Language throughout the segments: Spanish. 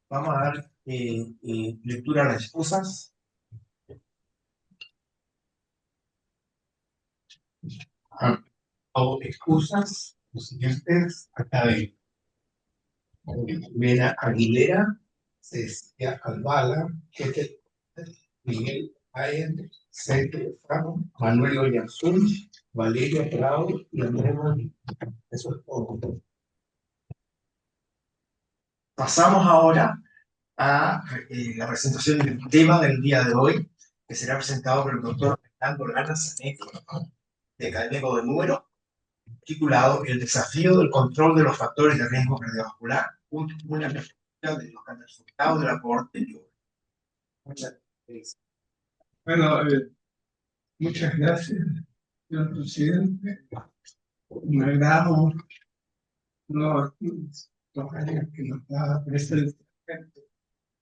Vamos a dar lectura a las excusas. O excusas, los siguientes académicos. Vera Aguilera, Cecilia Alvala, Kete, Miguel Ayen, Sergio Fano, Manuel Oyarzún, Valeria Prado y Andrés Molina. Eso es todo. Pasamos ahora a la presentación del tema del día de hoy, que será presentado por el doctor Fernando Lana Zanetti, de académico de número, titulado El desafío del control de los factores de riesgo cardiovascular, una perspectiva de los resultados de la cohorte. Muchas gracias. Bueno, muchas gracias, señor presidente. Me agrado los años que nos da presente,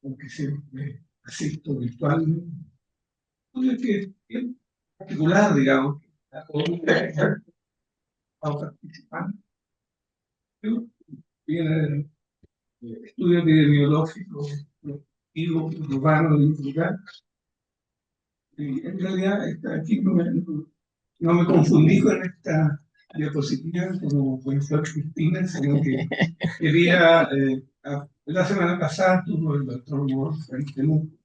aunque siempre asisto virtualmente. Que es particular, digamos, la comunidad está participando. Viene del estudio epidemiológico, urbano y rural. Y en realidad aquí no me confundí con esta diapositiva como fue Cristina, sino que quería, la semana pasada tuvo el doctor Wolf en Temuco,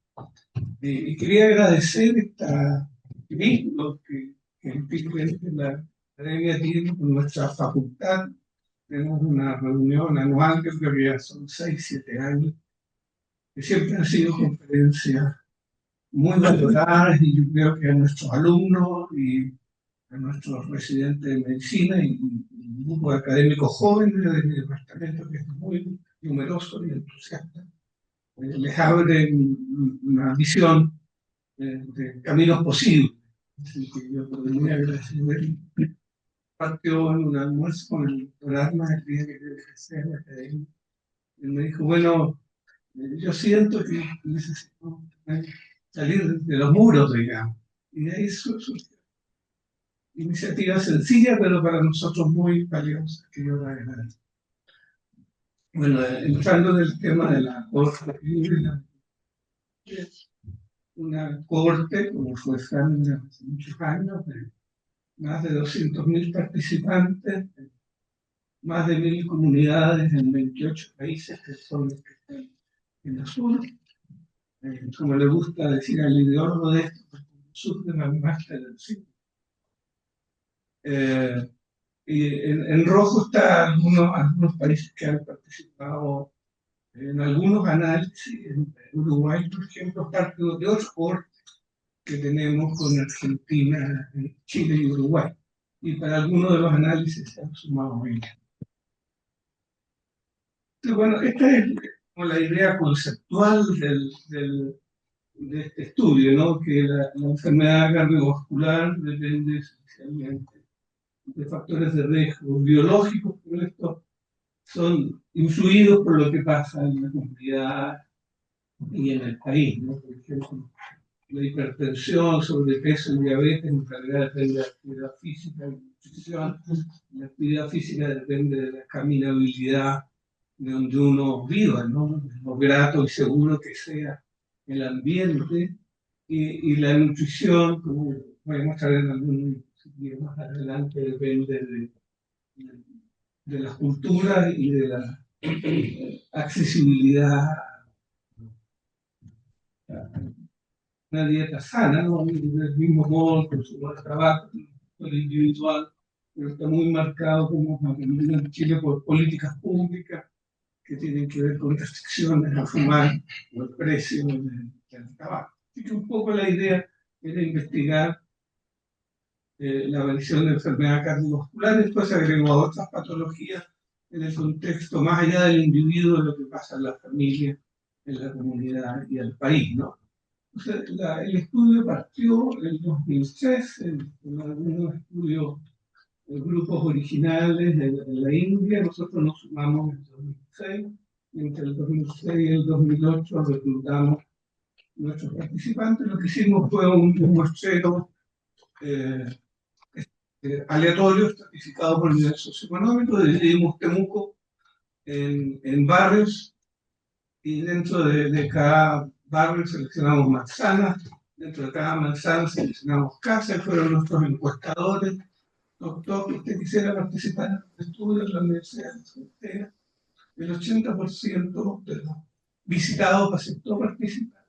y quería agradecer esta vínculo que efectivamente la academia tiene con nuestra facultad. Tenemos una reunión anual que creo que ya son 6, 7 años, que siempre han sido conferencias muy valoradas, y yo creo que a nuestros alumnos y a nuestros residentes de medicina y un grupo de académicos jóvenes de mi departamento, que es muy numeroso y entusiasta, les abre una visión de caminos posibles. Así que yo estoy muy agradecido. Partió en un almuerzo con el doctor Armas el día que yo ejercía en la academia. Él me dijo, bueno, yo siento que necesito salir de los muros, digamos. Y de ahí surgió iniciativa sencilla, pero para nosotros muy valiosa, que yo la agradezco. Bueno, entrando en el tema de la corte, una corte, como fue Francia hace muchos años, de más de 200.000 participantes, más de 1.000 comunidades en 28 países, que son los que están en el sur. Como le gusta decir al ideólogo de esto, el sur de la máster del sur. Y en rojo están algunos países que han participado en algunos análisis. En Uruguay, por ejemplo, parte de otro corte que tenemos con Argentina, Chile y Uruguay. Y para algunos de los análisis se han sumado ellos. Entonces, bueno, esta es como la idea conceptual de este estudio, ¿no? Que la enfermedad cardiovascular depende esencialmente de factores de riesgo biológicos, pero estos son influidos por lo que pasa en la comunidad y en el país, ¿no? Por ejemplo, la hipertensión, sobrepeso y diabetes en realidad depende de la actividad física y nutrición. La actividad física depende de la caminabilidad de donde uno viva, ¿no? Lo grato y seguro que sea el ambiente, y la nutrición, como voy a mostrar en algún sitio más adelante, depende de la cultura y de la accesibilidad a una dieta sana, ¿no? Del mismo modo que su trabajo, el individual, pero está muy marcado como en Chile por políticas públicas que tienen que ver con restricciones a fumar o el precio del tabaco. Así que un poco la idea era investigar la aparición de enfermedad cardiovascular. Después se agregó a otras patologías en el contexto más allá del individuo, de lo que pasa en la familia, en la comunidad y el país, ¿no? Entonces, el estudio partió en el 2003, en algunos estudios de grupos originales en la India. Nosotros nos sumamos en el 2006, y entre el 2006 y el 2008 reclutamos nuestros participantes. Lo que hicimos fue un muestreo eh, aleatorio, estratificado por nivel socioeconómico. Dividimos Temuco en barrios y dentro de cada barrio seleccionamos manzanas, dentro de cada manzana seleccionamos casas, fueron nuestros encuestadores. Doctor, que usted quisiera participar en el estudio en la Universidad de Frontera, el 80% de los visitados aceptó participar.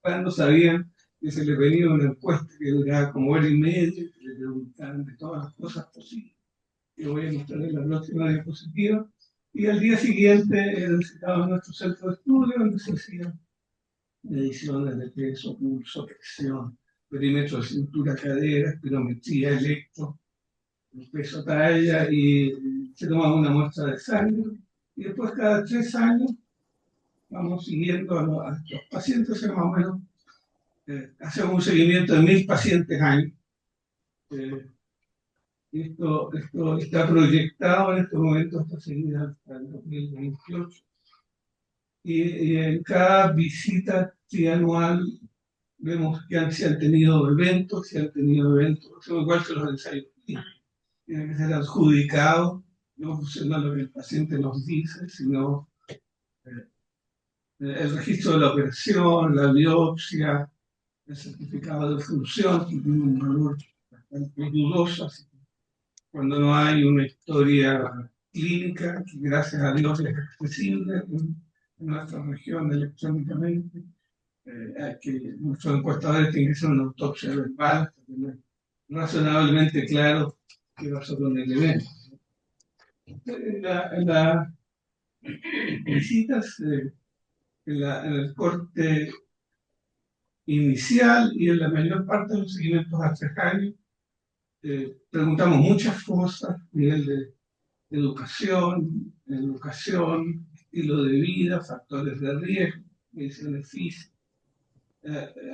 Cuando sabían que se les venía una encuesta que duraba como hora y media, que le preguntaban de todas las cosas posibles, que voy a mostrar en la próxima diapositiva, y al día siguiente eran citados a nuestro centro de estudio, donde se hacían mediciones de peso, pulso, presión, perímetro de cintura, cadera, espirometría, electro, el peso talla, y se tomaba una muestra de sangre, y después cada 3 años vamos siguiendo a los pacientes, más o menos, hacemos un seguimiento de 1000 pacientes año. Esto está proyectado en este momento hasta seguir hasta el 2028. Y en cada visita trianual vemos que se han tenido eventos, son igual que los ensayos clínicos. Tienen que ser adjudicados, no funciona lo que el paciente nos dice, sino el registro de la operación, la biopsia, el certificado de función, que tiene un valor bastante dudoso, así que cuando no hay una historia clínica, que gracias a Dios es accesible en nuestra región electrónicamente, que nuestros encuestadores tienen que hacer una autopsia verbal, para tener razonablemente claro qué pasó con el evento. En las visitas, en el corte inicial y en la mayor parte de los seguimientos a 3 años, preguntamos muchas cosas, nivel de educación, estilo de vida, factores de riesgo, mediciones físicas,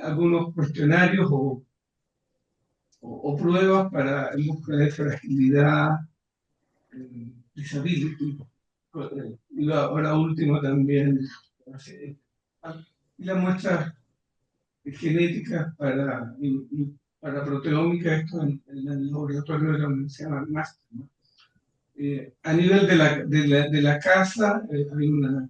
algunos cuestionarios o pruebas para en busca de fragilidad, disability, y ahora último también, y las muestras genéticas para proteómica, esto en el laboratorio de la Universidad de McMaster, ¿no? A nivel de la casa, hay una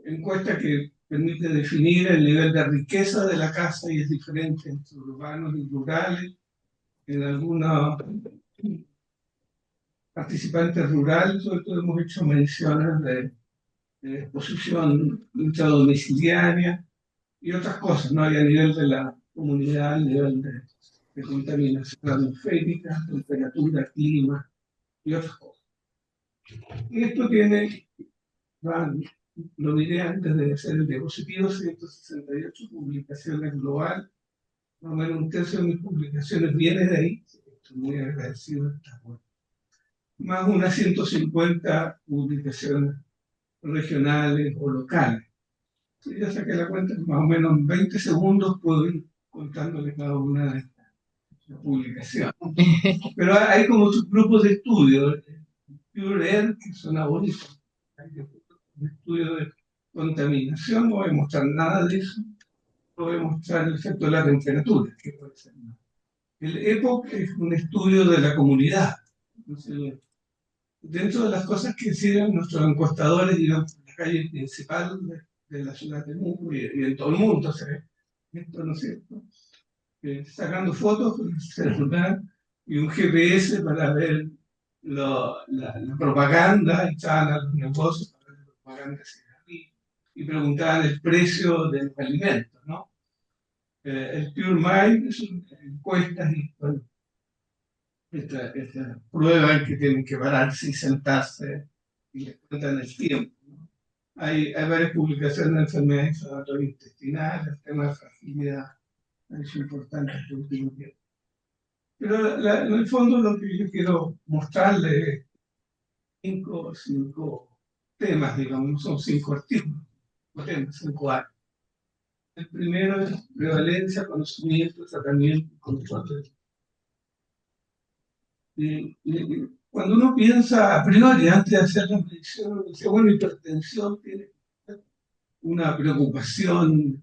encuesta que permite definir el nivel de riqueza de la casa y es diferente entre urbanos y rurales. En algunos participantes rurales, sobre todo hemos hecho menciones de exposición intradomiciliaria y otras cosas, ¿no? Y a nivel de la comunidad, a nivel de contaminación atmosférica, temperatura, clima y otras cosas. Y esto tiene, lo diré antes de hacer el diapositivo, 168 publicaciones global, más o menos un tercio de mis publicaciones viene de ahí, estoy muy agradecido de esta web. Más unas 150 publicaciones regionales o locales. Si ya saqué la cuenta, más o menos en 20 segundos puedo ir contándole cada una de estas publicaciones. Pero hay como subgrupos de estudio, Pure Air, que suena bonito. Hay estudio de contaminación, no voy a mostrar nada de eso, no voy a mostrar el efecto de la temperatura, que puede ser más. El EPOC es un estudio de la comunidad. Entonces, dentro de las cosas que hicieron nuestros encuestadores, digamos, en la calle principal de la ciudad de Muco y en todo el mundo se ve esto, ¿no es cierto? Sacando fotos con el celular y un GPS para ver la propaganda, echaban a los negocios para ver la propaganda y preguntaban el precio de los alimentos, ¿no? El Pure Mind es una encuesta y bueno, esta prueba en que tienen que pararse y sentarse y les cuentan el tiempo, ¿no? Hay varias publicaciones de enfermedades inflamatorias intestinales, el tema de fragilidad, es importante este último tiempo. Pero en el fondo lo que yo quiero mostrarles es cinco temas, digamos, no son 5 artículos, 5 años. El primero es prevalencia, conocimiento, tratamiento y control. Cuando uno piensa a priori, antes de hacer la medición, dice, bueno, hipertensión tiene una preocupación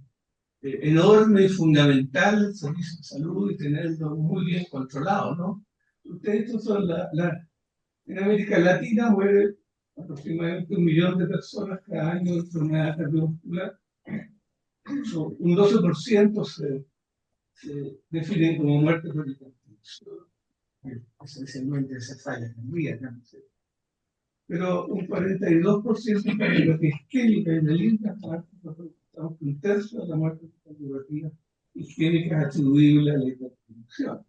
enorme y fundamental el servicio de salud y tenerlo muy bien controlado, ¿no? Ustedes, estos son en América Latina muere aproximadamente 1 millón de personas cada año de enfermedad cardiovascular. Un 12% se definen como muerte por hipertensión, esencialmente esa falla cardíaca. Pero un 42% de lo que es isquémica y maligna, estamos un tercio de la muerte cardiovascular isquémica es atribuible a la hipertensión.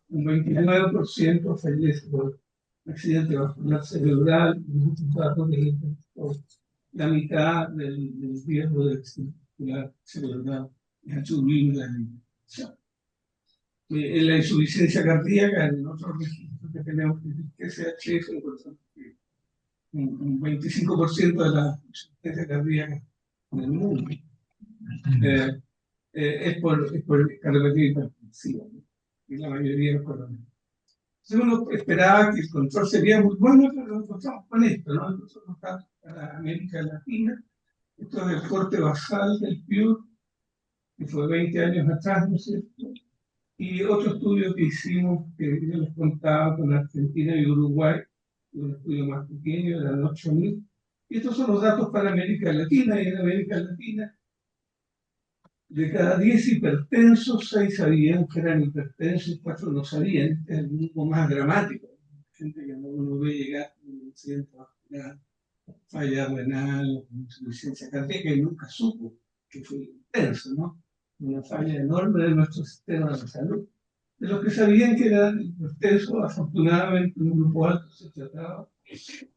Un 29% fallece por accidente vascular cerebral, muchos datos de la mitad del riesgo de accidente vascular cerebral es atribuible a la hipertensión. En la insuficiencia cardíaca, en otros registros que tenemos, que es SHF, un 25% de la insuficiencia cardíaca en el mundo es por cardiopatía hipertensiva, y la mayoría es por. Entonces uno esperaba que el control sería muy bueno, pero nos encontramos con esto, ¿no? Nosotros estamos para América Latina, esto es el corte basal del PIUR, que fue 20 años atrás, ¿no es cierto? Y otro estudio que hicimos, que yo les contaba con Argentina y Uruguay, un estudio más pequeño, eran 8.000. Y estos son los datos para América Latina, y en América Latina, de cada 10 hipertensos, 6 sabían que eran hipertensos y 4 no sabían. Este es el grupo más dramático. Gente que uno ve llegar con un accidente vascular, falla renal, insuficiencia cardíaca y nunca supo que fue hipertenso, ¿no? Una falla enorme de nuestro sistema de salud. De los que sabían que eran hipertensos, afortunadamente un grupo alto se trataba,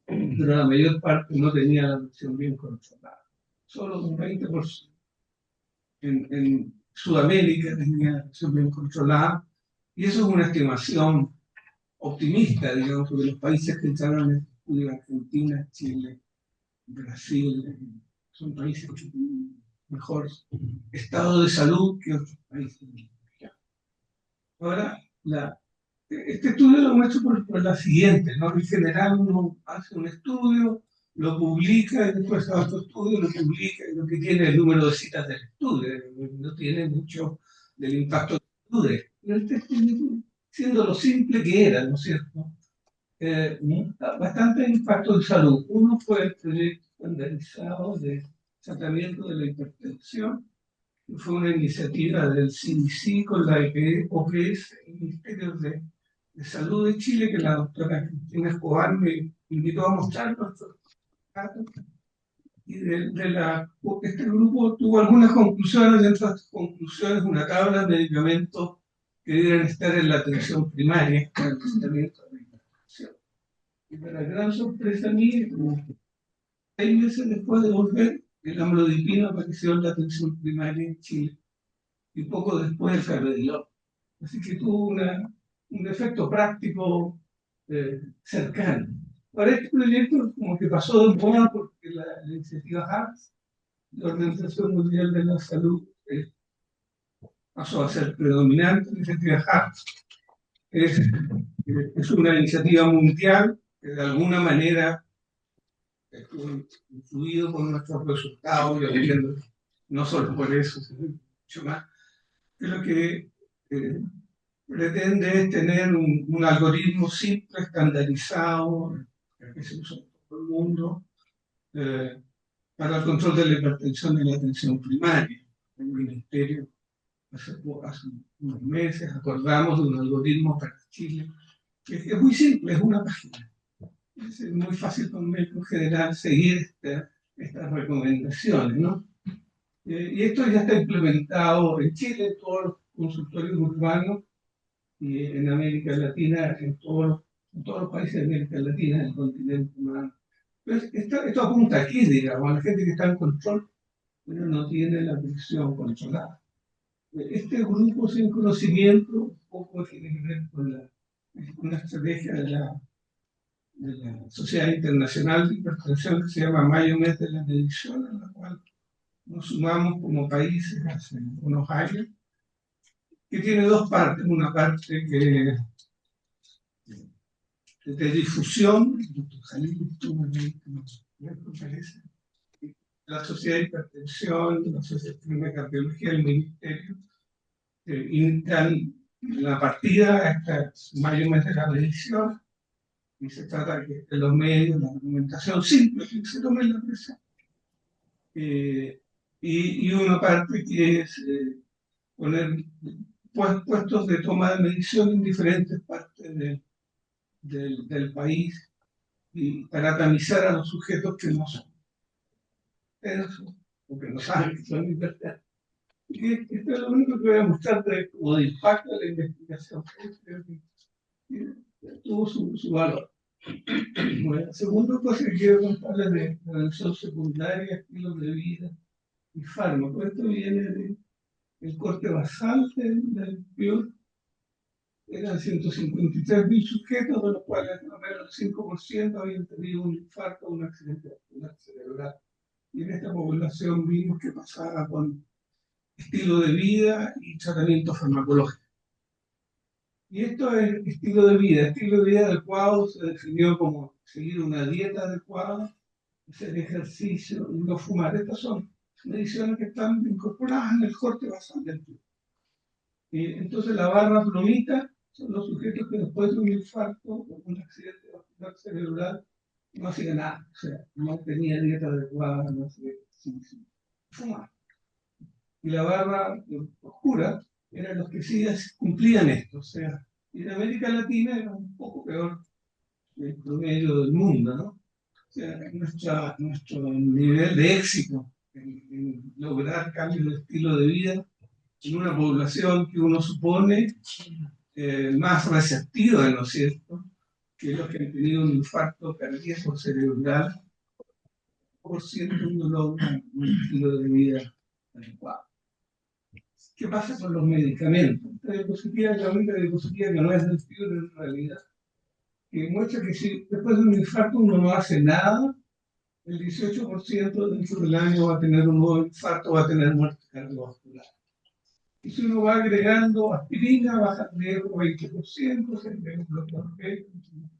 pero la mayor parte no tenía la presión bien controlada. Solo un 20%. En Sudamérica tenía la presión bien controlada, y eso es una estimación optimista, digamos, porque los países que entraron en este estudio, Argentina, Chile, Brasil, son países que tienen mejor estado de salud que otros países. Ahora, este estudio lo hemos hecho por la siguiente, ¿no? En general uno hace un estudio, lo publica, y después hace otro estudio, lo publica, y lo que tiene el número de citas del estudio, no tiene mucho del impacto del estudio. Pero este estudio, siendo lo simple que era, ¿no es cierto? Bastante impacto en salud. Uno fue el proyecto estandarizado de tratamiento de la hipertensión, que fue una iniciativa del CDC con la OPS, el Ministerio de Salud de Chile, que la doctora Cristina Escobar me invitó a mostrar nuestros datos. Y este grupo tuvo algunas conclusiones. Dentro de estas conclusiones, una tabla de medicamentos que deben estar en la atención primaria para el tratamiento de la hipertensión. Y para gran sorpresa mía, como 6 meses después de volver, el amlodipino apareció en la atención primaria en Chile, y poco después el carvedilol. Así que tuvo un efecto práctico cercano. Ahora, este proyecto como que pasó de moda porque la iniciativa HARTS, la Organización Mundial de la Salud, pasó a ser predominante. La iniciativa HARTS es una iniciativa mundial que de alguna manera estuvo influido por nuestros resultados, yo entiendo, no solo por eso, sino mucho más. Lo que pretende es tener un algoritmo simple, estandarizado, que se usa en todo el mundo, para el control de la hipertensión y la atención primaria. El Ministerio, hace unos meses, acordamos de un algoritmo para Chile, que es muy simple, es una página. Es muy fácil para un médico general seguir estas recomendaciones, ¿no? Y esto ya está implementado en Chile, en todos los consultorios urbanos, y en América Latina, en todos los países de América Latina, en el continente humano. Entonces, esto apunta aquí, digamos, a la gente que está en control, pero no tiene la presión controlada. Este grupo sin conocimiento un poco tiene que ver con una estrategia de la Sociedad Internacional de Hipertensión que se llama Mayomet de la Medición, en la cual nos sumamos como países hace unos años, que tiene dos partes. Una parte que de difusión, la Sociedad de Hipertensión, la Sociedad de Cardiología, el Ministerio, invitan la partida a esta mayor de la medición, y se trata que en los medios, la argumentación simple, que se tome en la presión. Y una parte que es poner puestos de toma de medición en diferentes partes del país y para tamizar a los sujetos que no son eso, o que no saben que son libertades. Y esto es lo único que voy a mostrar como de impacto de la investigación. Creo que tuvo su valor. Bueno, segundo cosa que quiero contarles de prevención secundaria, estilos de vida y fármacos. Esto viene del corte basal del PIOR. Eran 153.000 sujetos, de los cuales no menos del 5% habían tenido un infarto o un accidente vascular cerebral. Y en esta población vimos que pasaba con estilo de vida y tratamiento farmacológico. Y esto es estilo de vida adecuado se definió como seguir una dieta adecuada, hacer ejercicio y no fumar. Estas son mediciones que están incorporadas en el corte basal del PIB. Entonces la barra plomita son los sujetos que después de un infarto o un accidente vascular cerebral no hacían nada, o sea, no tenía dieta adecuada, no hacía ejercicio, fumar. Y la barra oscura eran los que sí cumplían esto, o sea, y en América Latina era un poco peor que el promedio del mundo, ¿no? O sea, nuestro nivel de éxito en lograr cambios de estilo de vida en una población que uno supone más receptiva, ¿no es cierto?, que los que han tenido un infarto cardíaco cerebral, por ciento uno logra un estilo de vida adecuado. ¿Qué pasa con los medicamentos? Esta diapositiva, la única diapositiva que no es del PIOR en realidad, que muestra que si después de un infarto uno no hace nada, el 18% dentro del año va a tener un nuevo infarto, va a tener muerte cardiovascular. Y si uno va agregando aspirina, baja el riesgo 20%, se agrega bloqueador B,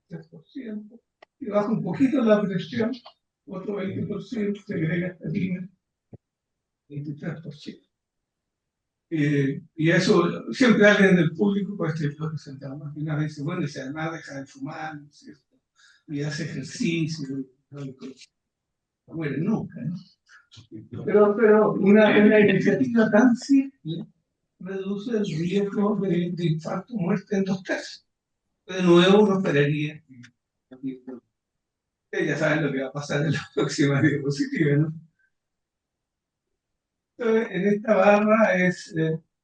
23%, y baja un poquito la presión, otro 20%, se agrega aspirina, 23%. Y eso, siempre alguien del público, pues que lo presentaba más que nada, dice, bueno, y si además deja de fumar, ¿no es cierto?, y hace ejercicio, no muere nunca, ¿no? Pero una iniciativa tan simple reduce el riesgo de infarto o muerte en 2 tercios. De nuevo, uno esperaría que ya saben lo que va a pasar en la próxima diapositiva, ¿no? Entonces, en esta barra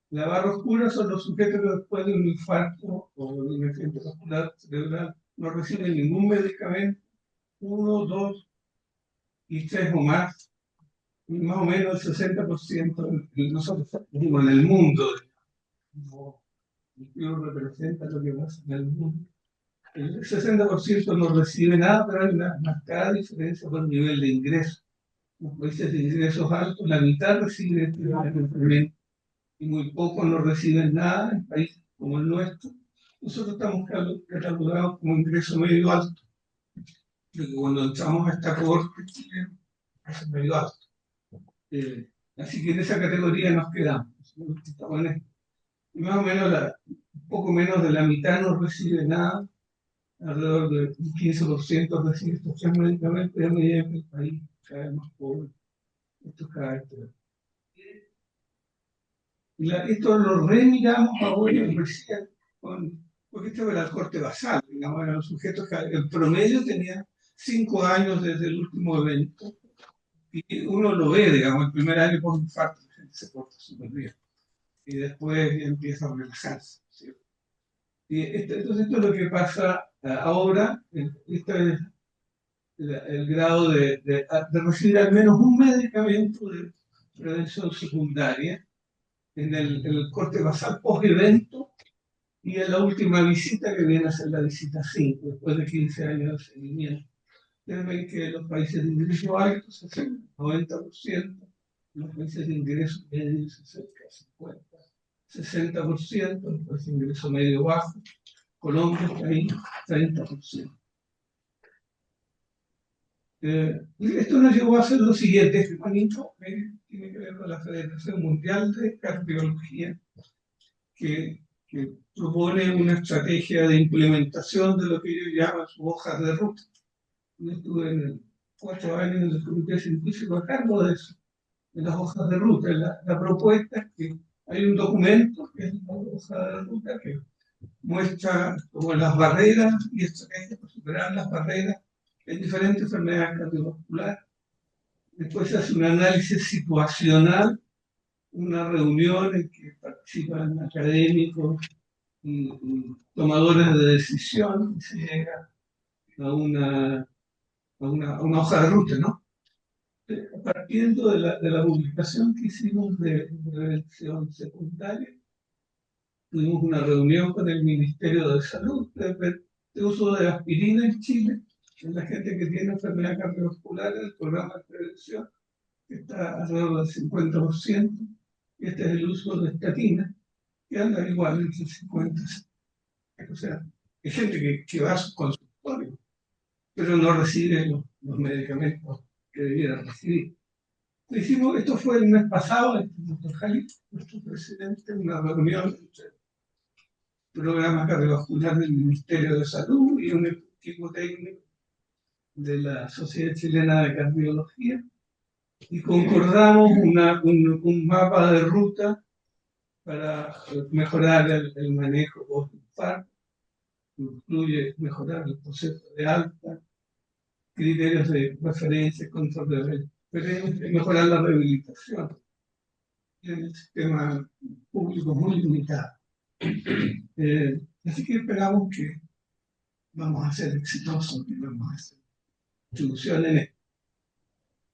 la barra oscura son los sujetos que después de un infarto o de un accidente vascular cerebral no reciben ningún medicamento, 1, 2 y 3 o más, y más o menos el 60% nosotros digo, en el mundo, el PIB representa lo que pasa en el mundo. El 60% no recibe nada, pero hay una marcada diferencia por nivel de ingreso. En los países de ingresos altos, la mitad recibe este medicamento y muy pocos no reciben nada. En países como el nuestro, nosotros estamos catalogados como ingreso medio alto. Porque cuando entramos a esta corte, es medio alto. Así que en esa categoría nos quedamos. Y más o menos, un poco menos de la mitad no recibe nada, alrededor del 15% recibe estos 3 medicamentos, y a medida que el país cada vez más pobre, esto cada vez peor. Esto lo remiramos ahora recién, porque esto era el corte basal, digamos, eran los sujetos que el promedio tenía 5 años desde el último evento, y uno lo ve, digamos, el primer año por infarto, la gente se porta súper bien, y después empieza a relajarse, ¿cierto? Entonces esto es lo que pasa ahora, esto es el grado de recibir al menos un medicamento de prevención secundaria en el corte basal post-evento y en la última visita, que viene a ser la visita 5, después de 15 años de seguimiento. Ustedes ven que en los países de ingreso alto se acerca al 90%, en los países de ingreso medio se acerca al 50%, 60%, en los países de ingreso medio bajo, Colombia está ahí 30%. Esto nos llevó a hacer lo siguiente, este manito tiene que ver con la Federación Mundial de Cardiología, que que propone una estrategia de implementación de lo que ellos llaman sus hojas de ruta. Yo estuve 4 años en el comité científico a cargo de eso, de las hojas de ruta. La propuesta es que hay un documento, que es la hoja de ruta, que muestra como las barreras y estrategias para superar las barreras en diferentes enfermedades cardiovasculares. Después se hace un análisis situacional, una reunión en que participan académicos y tomadores de decisión, y se llega a una hoja de ruta, ¿no? Partiendo de la publicación que hicimos de prevención secundaria, tuvimos una reunión con el Ministerio de Salud de uso de aspirina en Chile, en la gente que tiene enfermedad cardiovascular, el programa de prevención, que está alrededor del 50%, y este es el uso de estatina, que anda igual entre el 50 y 60%. O sea, hay gente que va a su consultorio, pero no recibe los medicamentos que debiera recibir. Hicimos, esto fue el mes pasado, el doctor Jalí, nuestro presidente, una reunión entre el programa cardiovascular del Ministerio de Salud y un equipo técnico de la Sociedad Chilena de Cardiología, y concordamos un mapa de ruta para mejorar el manejo post-infarto, incluye mejorar el proceso de alta, criterios de referencia, control de referencia, mejorar la rehabilitación en el sistema público muy limitado. Así que esperamos que vamos a ser exitosos y vamos a hacer soluciones en esto.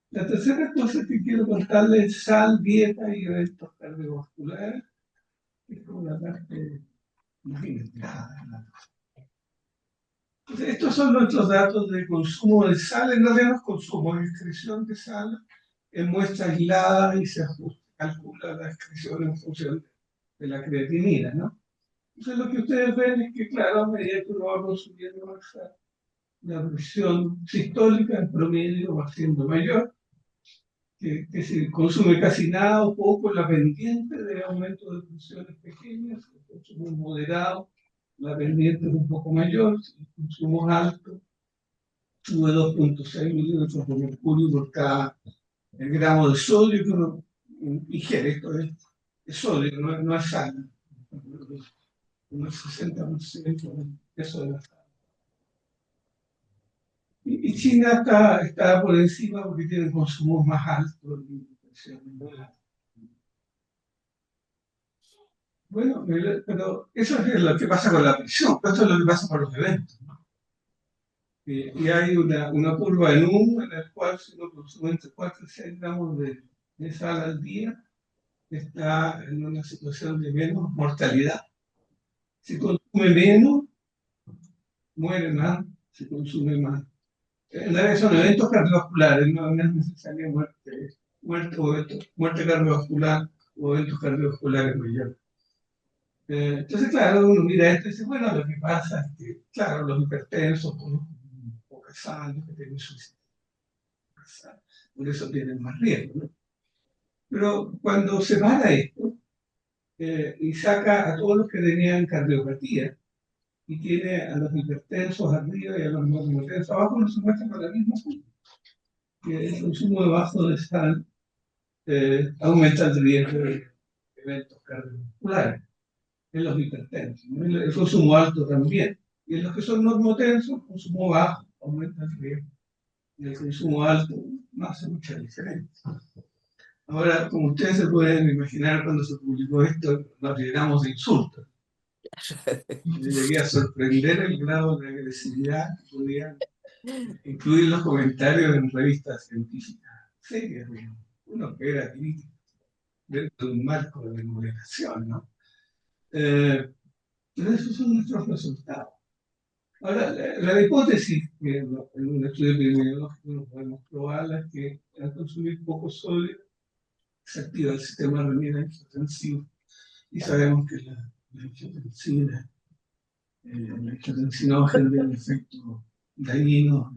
La tercera cosa que quiero contarles es sal, dieta y eventos cardiovasculares, que es como la parte más inesperada. Entonces, estos son nuestros datos de consumo de sal. En realidad no es consumo, es excreción de sal en muestra aislada y se calcula la excreción en función de la creatinina, ¿no? Entonces lo que ustedes ven es que, claro, a medida que uno va consumiendo más sal, la presión sistólica en promedio va siendo mayor, que se consume casi nada o poco, la pendiente de aumento de presiones pequeñas, el consumo moderado, la pendiente es un poco mayor, el consumo alto, sube 2,6 milímetros de mercurio por cada gramo de sodio que uno ingiere. Esto es sodio, no es sal, unos 60% del peso de la sal. Y China está por encima porque tiene consumos más altos y presiones más altas. Bueno, pero eso es lo que pasa con la presión, pero esto es lo que pasa con los eventos, ¿no? Y hay una curva en U en la cual si uno consume entre 4 y 6 gramos de sal al día, está en una situación de menos mortalidad. Si consume menos, muere más, si consume más. En realidad son eventos cardiovasculares, no es necesaria muerte cardiovascular o eventos cardiovasculares mayores. Entonces, claro, uno mira esto y dice, bueno, lo que pasa es que, claro, los hipertensos con poca sal, los que tienen suicidio, por eso tienen más riesgo, ¿no? Pero cuando se para esto y saca a todos los que tenían cardiopatía y tiene a los hipertensos arriba y a los no hipertensos abajo, no se muestra con la misma punta, que el consumo bajo de sal aumenta el riesgo de eventos cardiovasculares en los hipertensos, ¿no? El consumo alto también. Y en los que son normotensos, el consumo bajo aumenta el riesgo. Y el consumo alto no hace mucha diferencia. Ahora, como ustedes se pueden imaginar, cuando se publicó esto, nos llenamos de insultos. Me llegué a sorprender el grado de agresividad que podían incluir los comentarios en revistas científicas serias, uno que era crítico dentro de un marco de moderación, ¿no? Pero esos son nuestros resultados. Ahora, la hipótesis que en un estudio epidemiológico no podemos probarla es que al consumir poco sodio se activa el sistema renina angiotensivo y sabemos que la angiotensina, la angiotensinógena tiene un efecto dañino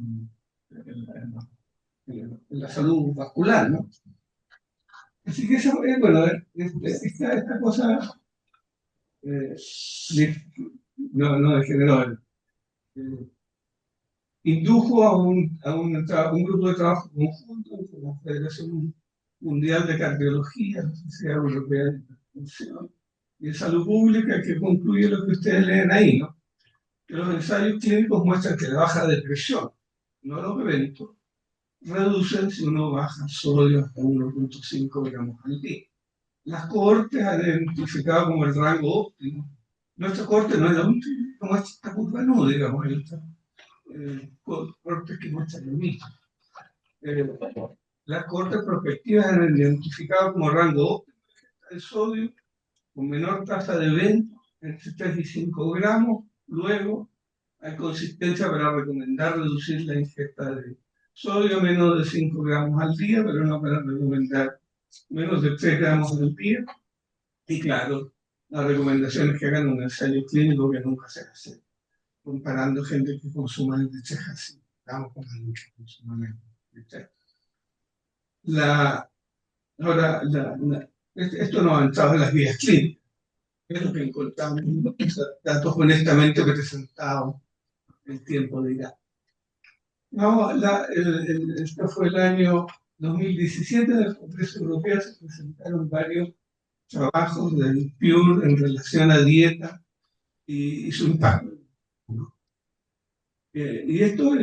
en la salud vascular, ¿no? Así que eso, bueno, esta cosa eh, no degeneró, indujo a un grupo de trabajo conjunto con la Federación Mundial de Cardiología, la Sociedad Europea de Hipertensión y de Salud Pública, que concluye lo que ustedes leen ahí, ¿no? Que los ensayos clínicos muestran que la baja de presión, no los eventos, reducen si uno baja el sodio hasta 1,5 gramos al día. Las cohortes han identificado como el rango óptimo. Nuestra cohorte no es la última, como esta curva no, digamos, cortes que muestran lo mismo. Las cortes prospectivas han identificado como rango óptimo el sodio con menor tasa de evento, entre 3 y 5 gramos. Luego, hay consistencia para recomendar reducir la ingesta de sodio a menos de 5 gramos al día, pero no para recomendar menos de 3 gramos al día. Y claro, la recomendación es que hagan un ensayo clínico que nunca se hace, comparando gente que consuma de 3 a 5 gramos con la que consuma menos de 3. Ahora, esto no ha avanzado en las guías clínicas, es lo que encontramos en los datos honestamente presentados en tiempo de edad. No, esto fue el año 2017, en el Congreso Europeo se presentaron varios trabajos del PURE en relación a dieta y su impacto. Y esto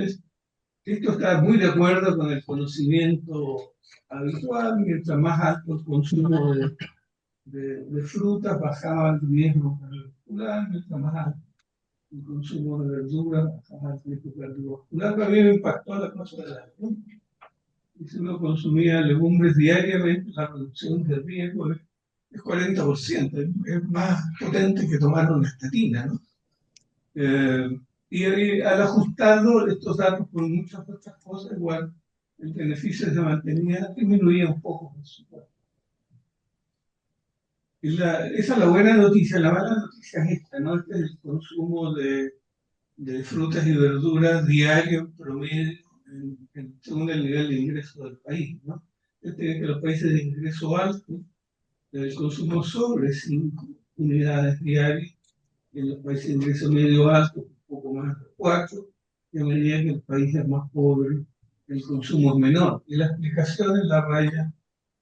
está muy de acuerdo con el conocimiento habitual. Mientras más alto el consumo de frutas, bajaba el riesgo cardiovascular. Mientras más alto el consumo de verduras, bajaba el riesgo cardiovascular. También impactó la cosa de la legumbres. Y si uno consumía legumbres diariamente, la reducción de riesgo es 40%, es más potente que tomar una estatina, ¿no? Y al ajustarlo estos datos por muchas otras cosas, igual el beneficio se mantenía, disminuía un poco, por supuesto. Esa es la buena noticia. La mala noticia es esta, ¿no? Este es el consumo de frutas y verduras diario promedio según el nivel de ingreso del país, ¿no? Que los países de ingreso alto, el consumo sobre 5 unidades diarias, en los países de ingreso medio alto, un poco más de 4, y a medida que el país es más pobre, el consumo es menor. Y la explicación es la raya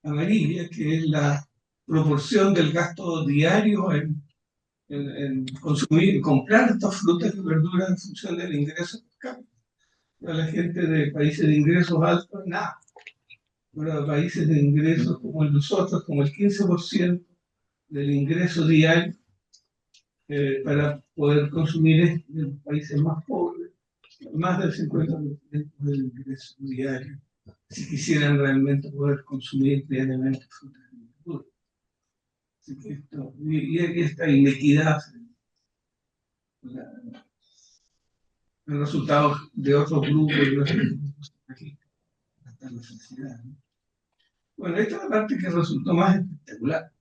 amarilla, que es la proporción del gasto diario en consumir, en comprar estas frutas y verduras en función del ingreso per cápita. Para la gente de países de ingresos altos, nada. Para países de ingresos como nosotros, como el 15% del ingreso diario, para poder consumir en los países más pobres, más del 50% del ingreso diario, si quisieran realmente poder consumir diariamente frutas y verduras. Así que y esta inequidad, el resultado de otros grupos y otros grupos aquí, hasta la sociedad, ¿no? Bueno, esta es la parte que resultó más espectacular.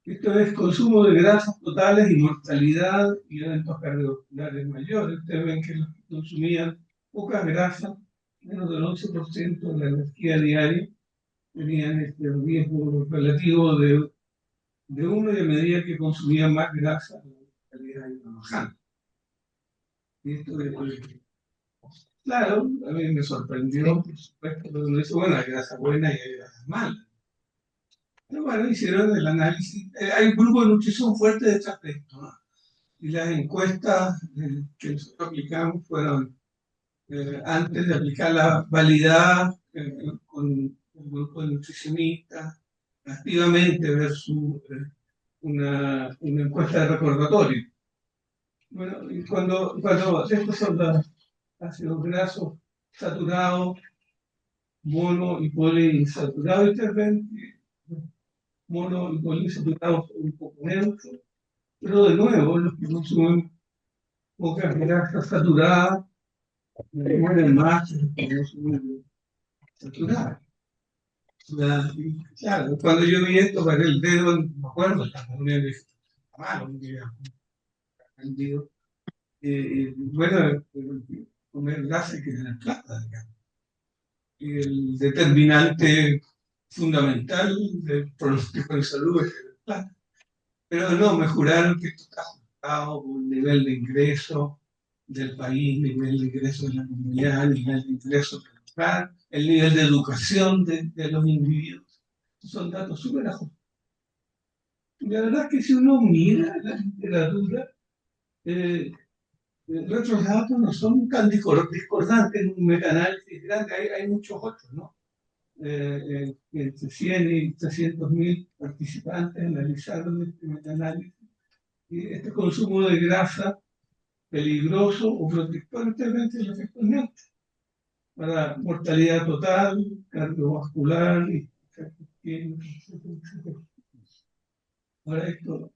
Esto es consumo de grasas totales y mortalidad y eventos cardiovasculares mayores. Ustedes ven que los que consumían pocas grasas, menos del 11% de la energía diaria, tenían este riesgo relativo de uno, y a medida que consumían más grasa, la mortalidad iba bajando. Y esto claro, a mí me sorprendió, por supuesto, pero uno dice, bueno, hay grasa buena y hay grasa mala. Pero bueno, hicieron el análisis. Hay un grupo de nutrición fuerte detrás de esto, ¿no? Y las encuestas que nosotros aplicamos fueron antes de aplicar la validad con un grupo de nutricionistas, activamente versus una encuesta de recordatorio. Bueno, y cuando estos son los ácidos grasos saturados, mono y poliinsaturados, y ustedes ven que mono y poliinsaturados son un poco neutros, pero de nuevo, los que consumen pocas grasas saturadas mueren más que los que consumen saturadas. Claro, cuando yo vi esto, para el dedo, me acuerdo, la reunión de malo, un día aprendido. Bueno, comer grasa hay que tener plata, digamos. Y el determinante fundamental del pronóstico de salud es tener plata. Pero no, me juraron que esto está ajustado por el nivel de ingreso del país, nivel de ingreso de la comunidad, nivel de ingreso del lugar, el nivel de educación de los individuos. Son datos súper ajustados. La verdad es que si uno mira la literatura, eh, nuestros datos no son tan discordantes en un metaanálisis grande, hay muchos otros, ¿no? Entre 100 y 300.000 participantes analizaron este metaanálisis. Y este consumo de grasa peligroso o protector intervence en efectos neutros para mortalidad total, cardiovascular y efectos químicos, etcétera. Ahora, esto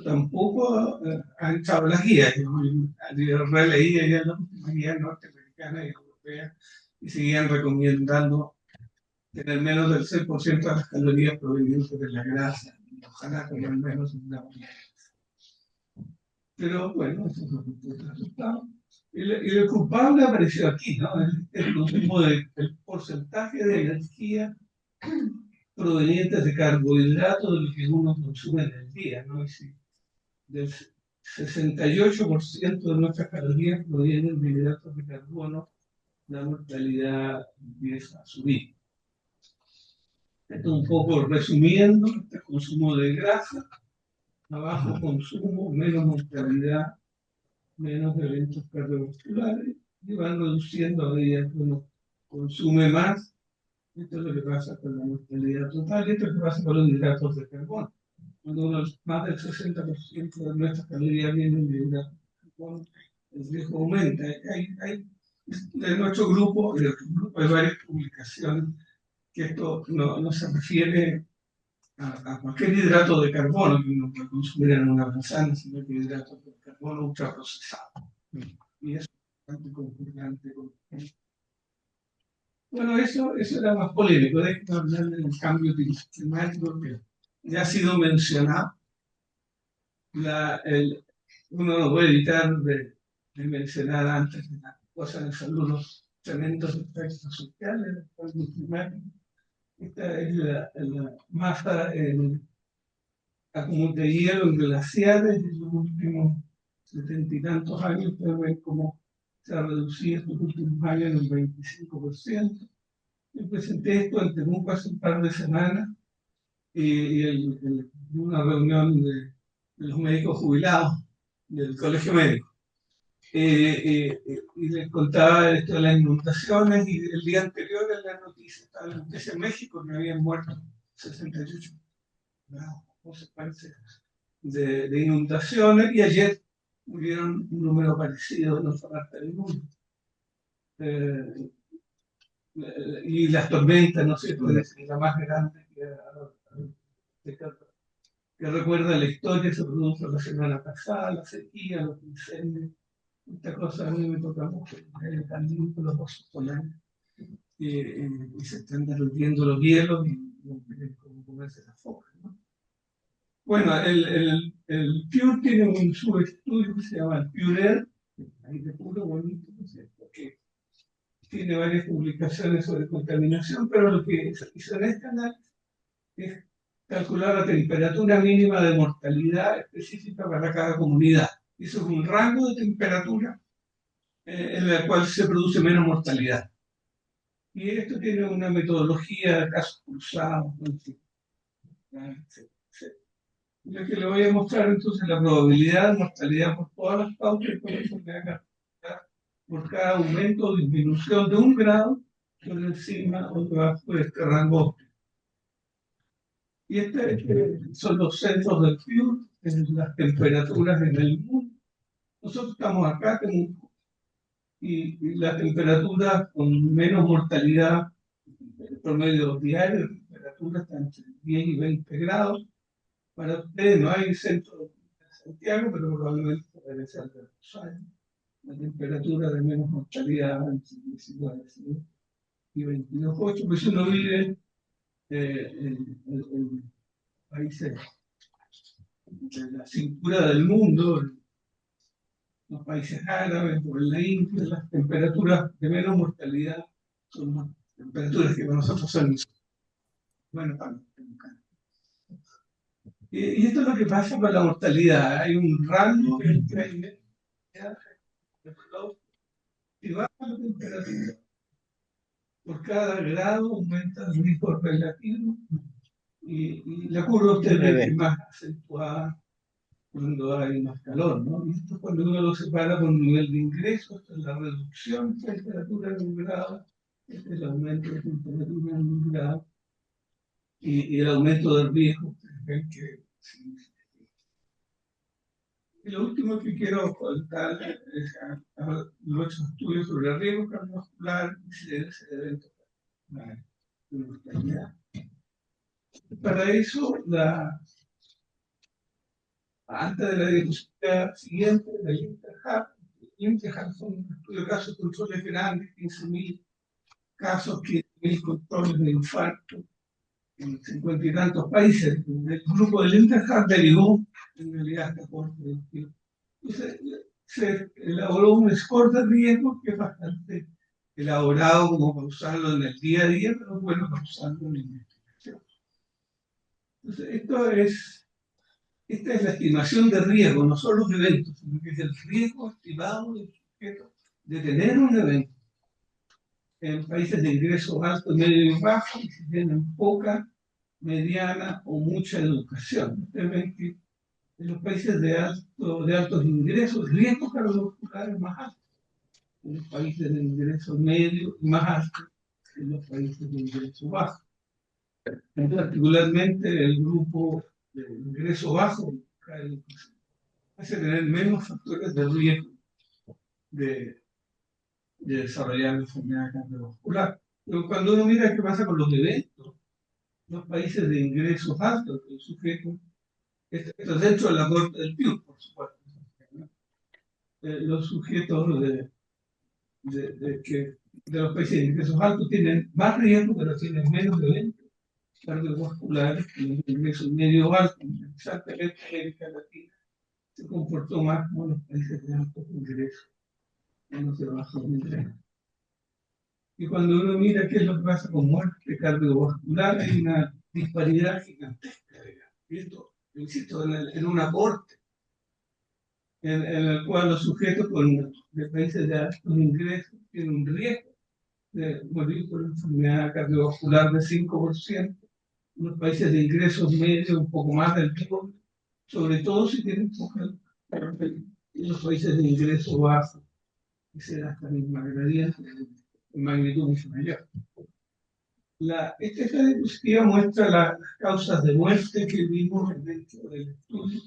tampoco ha echado las guías. Yo releía ya las últimas guías norteamericanas y europeas y seguían recomendando tener menos del 6% de las calorías provenientes de la grasa. Ojalá tener menos una. Pero bueno, eso es lo que estoy resultado. Y el culpable apareció aquí, ¿no? El consumo del porcentaje de energía provenientes de carbohidratos de lo que uno consume en el día, ¿no? Es decir, del 68% de nuestras calorías provienen de hidratos de carbono, la mortalidad empieza a subir. Esto un poco resumiendo, este consumo de grasa, a bajo consumo, menos mortalidad, menos eventos cardiovasculares, y van reduciendo a medida que uno consume más. Esto es lo que pasa con la mortalidad total, esto es lo que pasa con los hidratos de carbono. Cuando más del 60% de nuestras calorías vienen de hidratos de carbono, el riesgo aumenta. De nuestro grupo, hay varias publicaciones que esto no se refiere a cualquier hidrato de carbono que uno puede consumir en una manzana, sino que hidratos de carbono ultraprocesados. Y eso es bastante concordante con. Bueno, eso era más polémico. Déjenme hablar del cambio climático que ya ha sido mencionado. Uno no puede evitar de mencionar antes de las cosas de salud los tremendos efectos sociales del cambio climático. Esta es la masa de hielo en glaciares en los últimos 70 y tantos años. Ustedes ven cómo se ha reducido estos últimos años en un 25%. Yo presenté esto en Temuco hace un par de semanas y una reunión de los médicos jubilados del colegio médico. Y les contaba esto de las inundaciones y el día anterior en la noticia estaba la noticia en México que habían muerto 68 consecuencias de inundaciones y ayer murieron un número parecido en otra parte del mundo. Y las tormentas, ¿no es cierto? Es la más grande que recuerda la historia, se produjo la semana pasada, la sequía, los incendios. Esta cosa a mí me toca mucho, el candil con los pozos solares, y se están derritiendo los hielos y no tienen cómo comerse las focas, ¿no? Bueno, el PURE tiene un subestudio que se llama el PURE, ahí de puro bonito, ¿no es cierto? Que tiene varias publicaciones sobre contaminación, pero lo que se hizo en este análisis es calcular la temperatura mínima de mortalidad específica para cada comunidad. Eso es un rango de temperatura en la cual se produce menos mortalidad. Y esto tiene una metodología de casos cruzados. Lo que le voy a mostrar entonces la probabilidad de mortalidad por todas las pautas y por eso le haga por cada aumento o disminución de 1 grado por encima o debajo de este rango. Y son los centros del PURE, las temperaturas en el mundo. Nosotros estamos acá y la temperatura con menos mortalidad, el promedio diario de temperatura está entre 10 y 20 grados. Para ustedes no hay centro de Santiago, pero probablemente debe ser de Rosario. La temperatura de menos mortalidad entre 19 y 22,8, pues uno vive en países de la cintura del mundo, los países árabes o en la India, las temperaturas de menos mortalidad son más temperaturas que para nosotros son bueno para Y esto es lo que pasa con la mortalidad. Hay un rango entre y baja la temperatura. Por cada grado aumenta el riesgo relativo y la curva usted ve que es más acentuada cuando hay más calor, ¿no? Y esto cuando uno lo separa por nivel de ingreso, esta es la reducción de temperatura en un grado, este es el aumento de temperatura en un grado, y el aumento del riesgo, ustedes ven que y lo último que quiero contar es nuestros estudios sobre el riesgo cardiovascular, incidencia de eventos de mortalidad. Para eso, antes de la diapositiva siguiente, del Interhub, Interhub son un estudio de casos de controles grandes, 15.000 casos, 15.000 controles de infarto en 50 y tantos países. El grupo del Interhub derivó en realidad esta corte del tiempo. Entonces, se elaboró un score de riesgo que es bastante elaborado como para usarlo en el día a día, pero es bueno para usarlo en la investigación. Entonces, esta es la estimación de riesgo, no solo los eventos, sino que es el riesgo estimado del sujeto de tener un evento. En países de ingresos altos, medio y bajo, y si tienen poca, mediana o mucha educación. Ustedes ven que en los países de altos ingresos, el riesgo cardiovascular es más alto. En los países de ingresos medios, más alto que en los países de ingresos bajos. Particularmente el grupo de ingreso bajo hace tener menos factores de riesgo de, de desarrollar enfermedad cardiovascular. Pero cuando uno mira qué pasa con los eventos, los países de ingresos altos, el sujeto, esto es dentro de la corte del PIB, por supuesto, ¿no? Los sujetos de los países de ingresos altos tienen más riesgo, pero tienen menos eventos cardiovasculares que los de ingresos medio altos. Exactamente, América Latina se comportó más como los países de altos ingresos, menos de bajos ingresos. Y cuando uno mira qué es lo que pasa con muerte cardiovascular, hay una disparidad gigantesca. Y esto, insisto, en un aporte en el cual los sujetos de países de altos ingresos tienen un riesgo de morir por enfermedad cardiovascular de 5%, en los países de ingresos medios un poco más del doble, sobre todo si tienen poca educación, en los países de ingresos bajos, que se da esta misma gradiente en magnitud mucho mayor. Esta diapositiva muestra las causas de muerte que vimos dentro del estudio.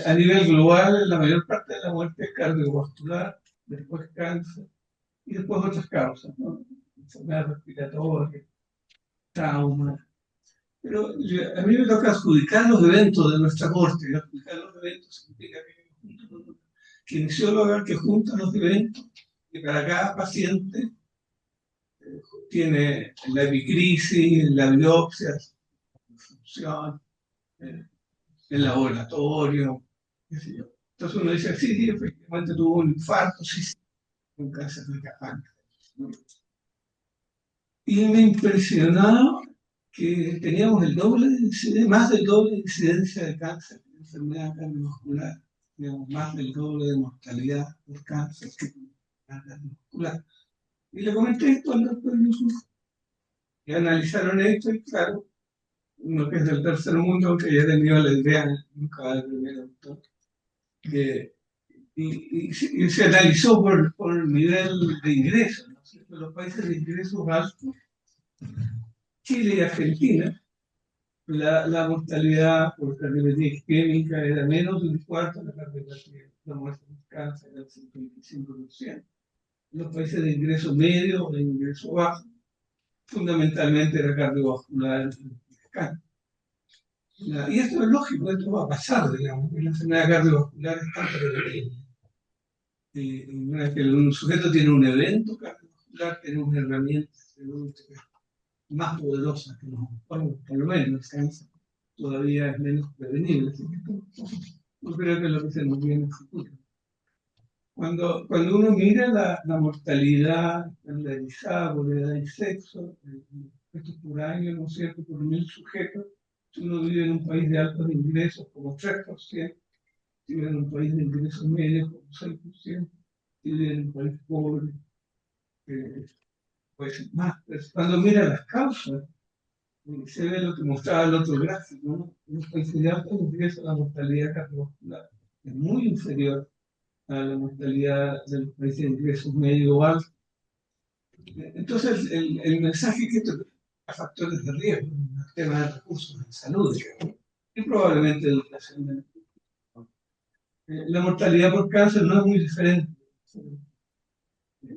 A nivel global, la mayor parte de la muerte es cardiovascular, después cáncer y después otras causas, ¿no? Enfermedades respiratorias, trauma. Pero a mí me toca adjudicar los eventos de nuestra corte. Y adjudicar los eventos significa que kinesióloga que junta los eventos y para cada paciente tiene la epicrisis, la biopsia, la función, el laboratorio, qué sé yo. Entonces uno dice, sí, sí, efectivamente tuvo un infarto, sí, sí, un cáncer de garganta. Y me impresionaba que teníamos el doble de incidencia, más del doble de incidencia de cáncer, de enfermedad cardiovascular, digamos, más del doble de mortalidad por cáncer que cardiovascular. Y le comenté esto al doctor Yusuf, y analizaron esto, y claro, uno que es del tercer mundo, que ya tenía la idea, nunca el primer doctor, que, y se analizó por el nivel de ingresos, ¿no? Los países de ingresos altos, Chile y Argentina, la mortalidad por cardiopatía isquémica era menos de un cuarto, la muerte por cáncer era del 55%. Los países de ingreso medio o de ingreso bajo, fundamentalmente era cardiovascular y esto es lógico, esto va a pasar, digamos, que la enfermedad cardiovascular es tan prevenible. Una vez que un sujeto tiene un evento cardiovascular, tiene una herramienta más poderosa que por lo menos el cáncer todavía es menos prevenible. Así que yo creo que es lo que se nos viene en el futuro. Cuando uno mira la mortalidad estandarizada por edad y sexo, esto es por año, ¿no es cierto?, por 1000 sujetos, Si uno vive en un país de altos ingresos, como 3%, si vive en un país de ingresos medios, como 6%, si vive en un país pobre, pues más. Pues cuando mira las causas, se ve lo que mostraba el otro gráfico, ¿no? En los países de altos ingresos la mortalidad cardiovascular es muy inferior a la mortalidad de los países de ingresos medio o altos. Entonces, el mensaje es que estos factores de riesgo, el tema de recursos de salud y probablemente educación. La mortalidad por cáncer no es muy diferente.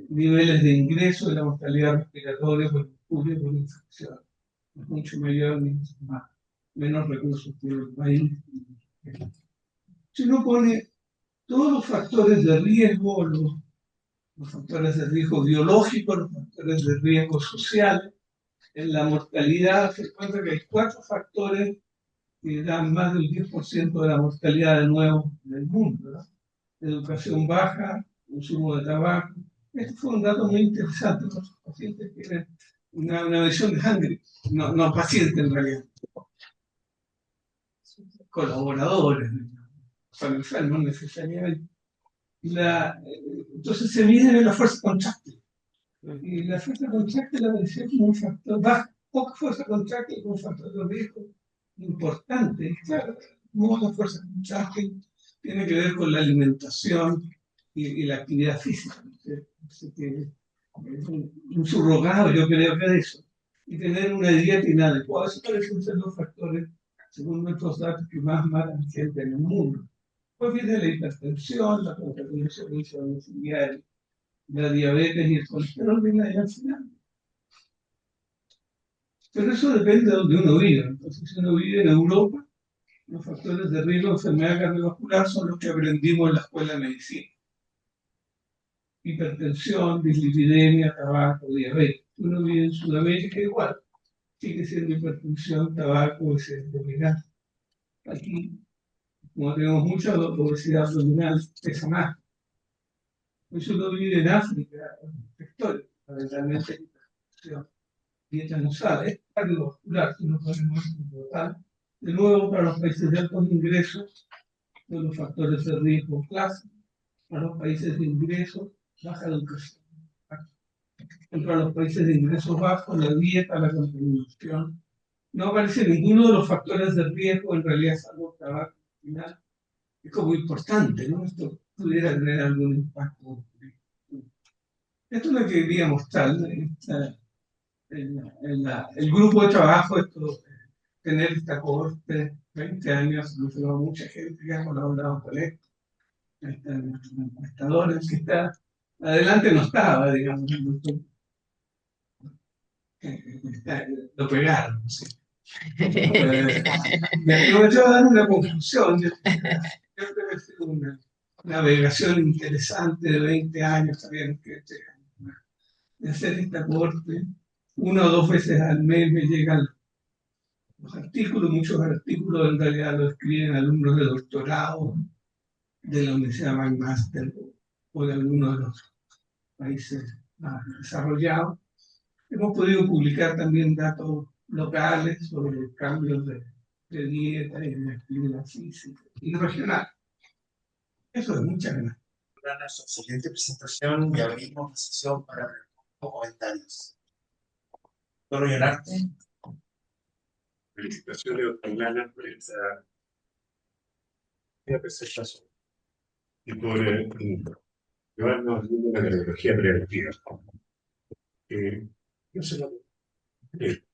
Niveles de ingreso de la mortalidad respiratoria por mercurio, por infección, es mucho mayor, más, menos recursos que el país. Si uno pone todos los factores de riesgo, los factores de riesgo biológicos, los factores de riesgo social, en la mortalidad se encuentra que hay 4 factores que dan más del 10% de la mortalidad de nuevo en el mundo, ¿no? Educación baja, consumo de tabaco. Este fue un dato muy interesante. Los pacientes tienen una visión de sangre, no pacientes en realidad, colaboradores, son enfermos necesariamente. Entonces se mide en la fuerza contráctil. Y la fuerza contráctil apareció como un factor bajo, poca fuerza contráctil como un factor de riesgo importante. Y claro, como la fuerza contráctil tiene que ver con la alimentación y la actividad física. Así que es un subrogado, yo creo que de eso. Y tener una dieta inadecuada, eso parecen ser los factores, según nuestros datos, que más matan gente en el mundo. Pues viene la hipertensión, la contaminación domiciliaria, la diabetes y el colesterol viene ahí al final. Pero eso depende de donde uno vive. Entonces, si uno vive en Europa, los factores de riesgo de enfermedad cardiovascular son los que aprendimos en la escuela de medicina. Hipertensión, dislipidemia, tabaco, diabetes. Si uno vive en Sudamérica, igual. Sigue siendo hipertensión, tabaco, obesidad abdominal. Aquí, como tenemos mucha obesidad abdominal, pesa más. Si uno vive en África, sectores, fundamentalmente hipertensión, dieta no sale, es cardiovascular, si no podemos total. De nuevo, para los países de altos ingresos, son los factores de riesgo clásicos. Para los países de ingresos, baja educación. Para los países de ingresos bajos, la dieta, la contaminación. No aparece ninguno de los factores de riesgo, en realidad, salvo el tabaco. Al final, es como importante, ¿no? Esto pudiera tener algún impacto. Esto es lo que quería mostrar, ¿no? El grupo de trabajo, tener esta cohorte, 20 años, nos lleva mucha gente que ha colaborado con esto. Están nuestros encuestadores, que está adelante no estaba, digamos, lo pegaron, ¿sí? Me aprovecho a dar una conclusión. Yo creo que es una navegación interesante de 20 años, también que de hacer esta corte. 1 o 2 veces al mes me llegan los artículos, muchos artículos en realidad los escriben alumnos de doctorado de la Universidad McMaster o de algunos de los países más desarrollados. Hemos podido publicar también datos locales sobre los cambios de dieta y de actividad física y regional. Eso es mucha ganas. Para nuestra siguiente presentación y abrimos la sesión para preguntas o comentarios. Doctor Llorarte. Felicitaciones, doctor Lana, por esta presentación y por llevarnos a la cardiología preventiva. Yo solamente,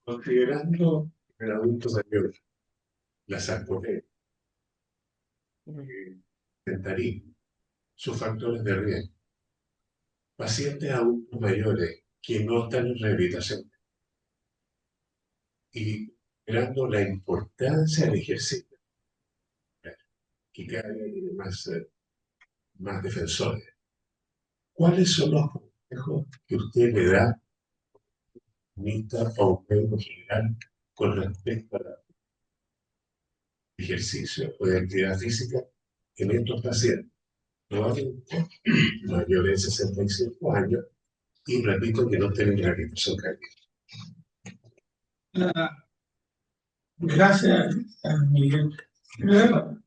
considerando el adulto mayor, la sarcopenia, sedentarismo, sus factores de riesgo, pacientes adultos mayores que no están en rehabilitación y considerando la importancia del ejercicio, que cada día tiene más defensores. ¿Cuáles son los consejos que usted le da a un médico general con respecto al ejercicio o de actividad física en estos pacientes? Probablemente mayores de 65 años y repito que no tienen rehabilitación cardíaca. Gracias, Miguel. Primero,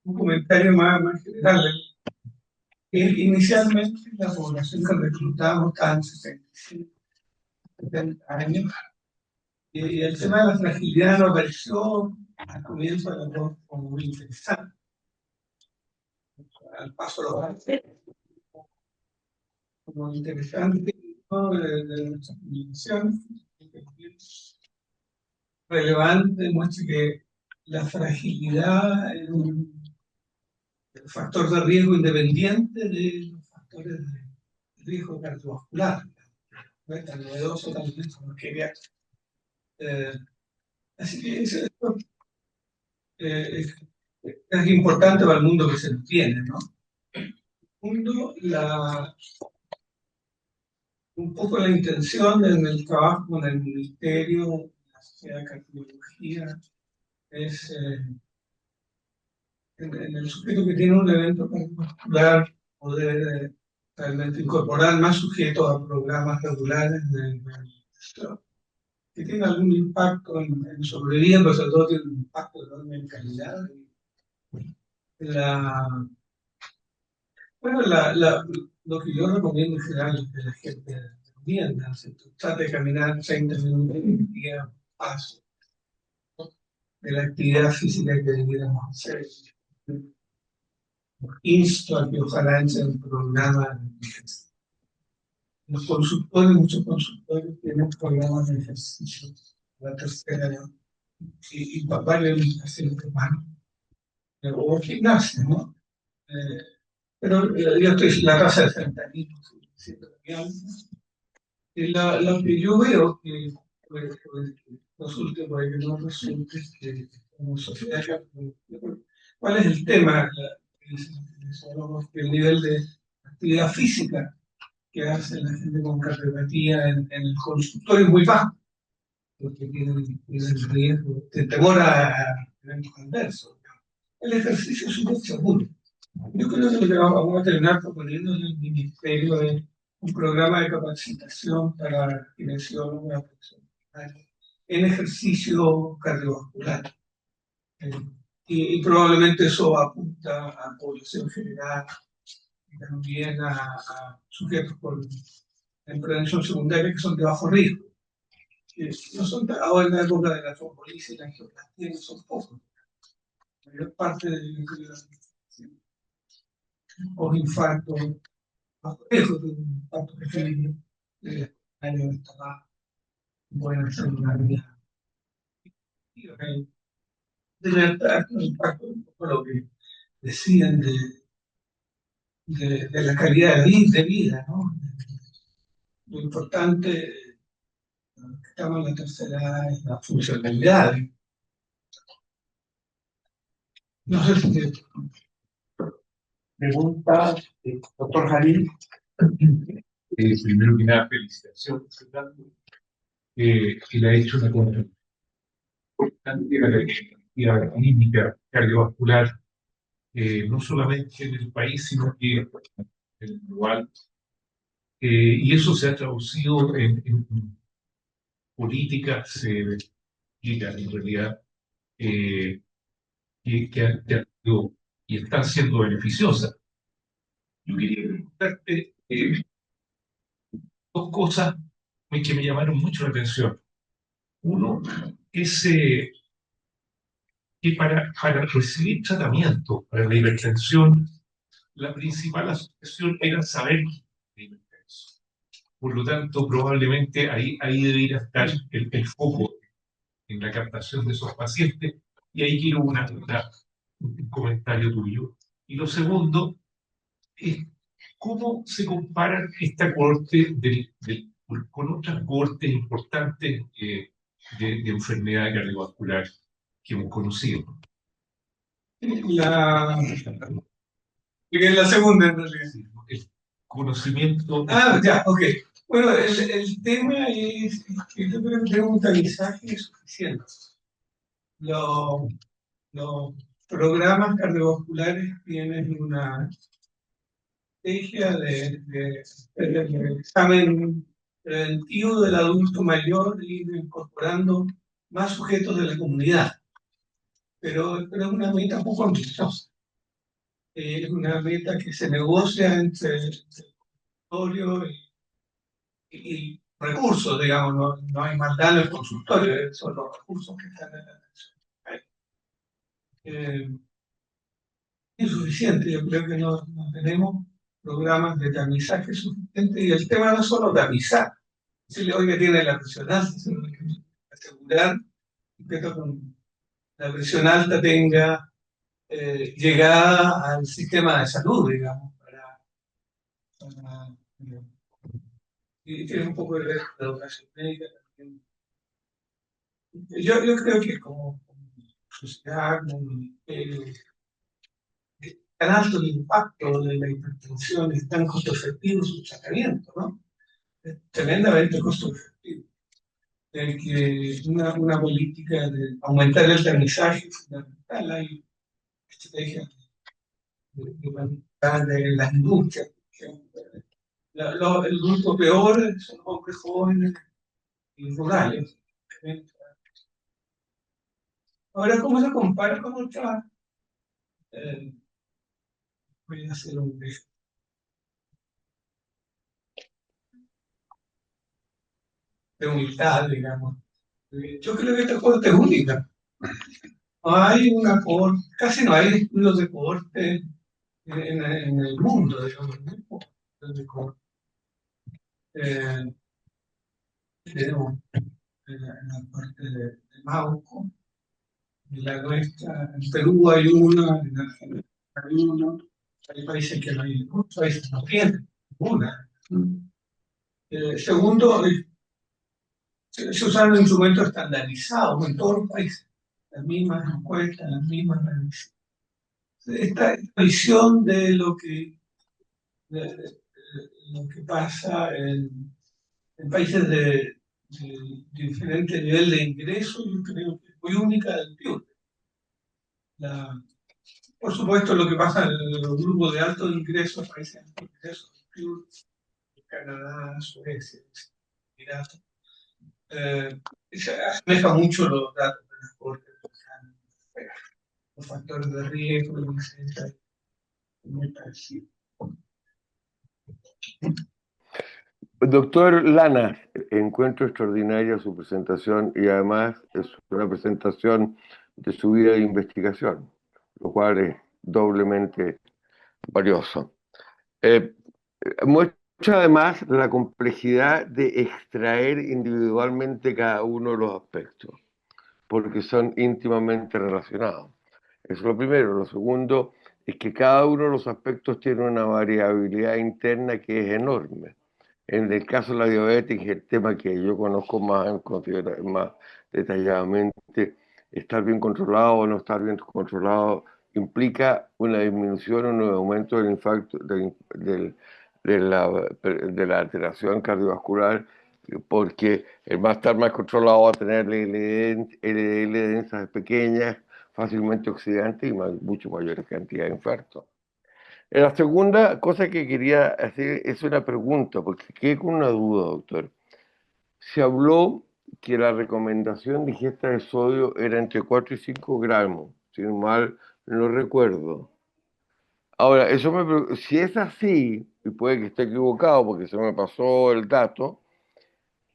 un comentario más general. Inicialmente, la población que reclutamos estaba en 65, 70 años, y el tema de la fragilidad nos pareció al comienzo de la voz como muy interesante. Al paso de los años, como interesante, ¿no? De nuestras comunicaciones, relevante, muestra que la fragilidad es un factor de riesgo independiente de los factores de riesgo cardiovascular. No es tan novedoso también como quería. Eh, Así que eso es, es importante para el mundo que se entiende, ¿no? El mundo, un poco la intención en el trabajo con el Ministerio, la Sociedad de Cardiología, es en el sujeto que tiene un evento cardiovascular poder realmente incorporar más sujetos a programas regulares de que tiene algún impacto en sobrevivir, pero sobre todo tiene un impacto enorme en calidad. La, bueno, lo que yo recomiendo en general es que la gente recomienda, trate de caminar 30 minutos al día, paso de la actividad física que debiéramos hacer. Insto a que ojalá entre el programa. Los consultores, muchos consultores tienen programas de ejercicio, la tercera edad, y varios haciendo humanos, o gimnasia, ¿no? Pero yo estoy la tasa de sedentarismo, siendo muy alta. Y lo que yo veo que resulte, para que no resulte que como sociedad, ¿cuál es el tema? El nivel de actividad física que hace la gente con cardiopatía en el consultorio es muy bajo, porque tienen riesgo, temor a eventos adversos. El ejercicio es un seguro. Yo creo que lo que vamos a terminar proponiendo en el Ministerio es un programa de capacitación para kinesiólogos en ejercicio cardiovascular. Eh, y probablemente eso apunta a población general y también a sujetos en prevención secundaria que son de bajo riesgo. No son ahora en la época de la trombolisis y la angioplastia, no son pocos. La mayor parte de los infartos bajo riesgo de un infarto pequeño, de años de estar buena seguridad. Debe dar un impacto un poco lo que decían de la calidad de vida, ¿no? Lo importante que estamos en la tercera edad es la funcionalidad. No sé si te Pregunta, doctor Jalil. Primero que nada, felicitaciones, Fernando, que le ha hecho una cosa importante a la actividad clínica cardiovascular, no solamente en el país, sino que en el global. Y eso se ha traducido en políticas en realidad, que han sido y están siendo beneficiosas. Yo quería preguntarte dos cosas que me llamaron mucho la atención. Uno es que para recibir tratamiento para la hipertensión, la principal asociación era saber que era hipertenso. Por lo tanto, probablemente ahí debería estar el foco en la captación de esos pacientes, y ahí quiero un comentario tuyo. Y lo segundo es cómo se compara esta cohorte con otras cohortes importantes de enfermedad cardiovascular que hemos conocido. la, la segunda en realidad. El conocimiento. Ah, ya, ok. Bueno, el tema es que yo creo que tenemos un tamizaje suficiente. Los programas cardiovasculares tienen una estrategia de examen preventivo del adulto mayor, ir incorporando más sujetos de la comunidad. Pero es una meta poco ambiciosa. Es una meta que se negocia entre el consultorio y recursos, digamos, no hay maldad en el consultorio, son los recursos que están en la atención. Insuficiente, yo creo que no tenemos programas de tamizaje suficientes y el tema no es solo tamizar, decirle, oiga, tiene la presión alta, sino que asegurar que con la presión alta tenga llegada al sistema de salud, digamos, para y tiene un poco de educación médica también. Yo creo que como sociedad, como ministerio, tan alto el impacto de la hipertensión, es tan costo efectivo su tratamiento, ¿no? Es tremendamente costo efectivo. El que una política de aumentar el tamizaje es fundamental. Hay estrategias de las industrias. El grupo peor son los hombres jóvenes y rurales. Ahora, ¿cómo se compara con otras? Eh, Voy a hacer un de humildad, digamos. Yo creo que esta corte es única. No hay una corte, casi no hay estudios de corte en el mundo, digamos, ¿no? De corte. Eh, Tenemos la parte de Mauco, y la nuestra, en Perú hay una, en Argentina hay una, hay países que no hay, muchos países no tienen una. Segundo, se usaron instrumentos estandarizados en todos los países, las mismas encuestas, las mismas revisiones. Esta visión de lo que pasa en países de diferente nivel de ingreso, yo creo que es muy única del PIB. Por supuesto, lo que pasa en los grupos de alto ingreso, países de alto ingreso, Canadá, Suecia, Emiratos, se asemeja mucho los datos de las cortes, los factores de riesgo, etc. Muy parecido. Doctor Lana, encuentro extraordinaria su presentación y además es una presentación de su vida de investigación, lo cual es doblemente valioso. Muestra además la complejidad de extraer individualmente cada uno de los aspectos, porque son íntimamente relacionados. Eso es lo primero. Lo segundo es que cada uno de los aspectos tiene una variabilidad interna que es enorme. En el caso de la diabetes, el tema que yo conozco más detalladamente, estar bien controlado o no estar bien controlado implica una disminución o un aumento del infarto, de la alteración cardiovascular, porque el más estar más controlado va a tener LDL de densas pequeñas, fácilmente oxidantes y mucho mayor cantidad de infartos. La segunda cosa que quería hacer es una pregunta, porque quedé con una duda, doctor. Se habló que la recomendación de ingesta de sodio era entre 4 y 5 gramos, si mal no recuerdo. Ahora, si es así, y puede que esté equivocado porque se me pasó el dato,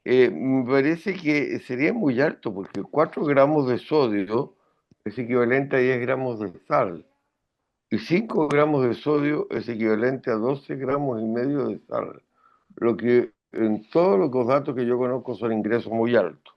me parece que sería muy alto, porque 4 gramos de sodio es equivalente a 10 gramos de sal. Y 5 gramos de sodio es equivalente a 12 gramos y medio de sal, lo que en todos los datos que yo conozco son ingresos muy altos.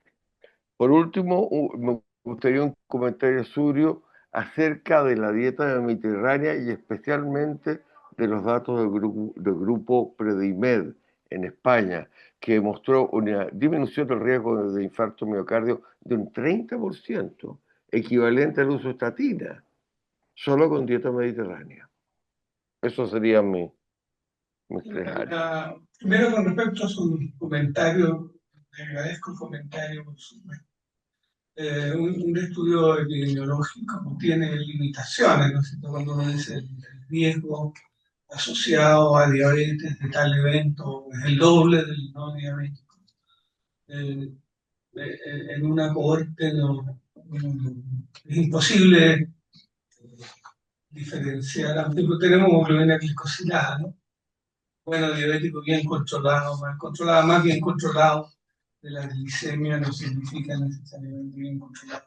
Por último, me gustaría un comentario suyo acerca de la dieta mediterránea y especialmente de los datos del grupo Predimed en España, que mostró una disminución del riesgo de infarto miocardio de un 30%, equivalente al uso de estatina, solo con dieta mediterránea. Eso sería mis tres áreas. Primero, con respecto a su comentario, le agradezco el comentario, por supuesto. Un estudio epidemiológico tiene limitaciones, ¿no es cierto? Cuando uno dice el riesgo asociado a diabetes de tal evento es el doble del no diabético. en una cohorte es imposible diferenciar, aunque tenemos hemoglobina glicosilada, ¿no? Bueno, diabético bien controlado, mal controlado, más bien controlado de la glicemia no significa necesariamente bien controlado.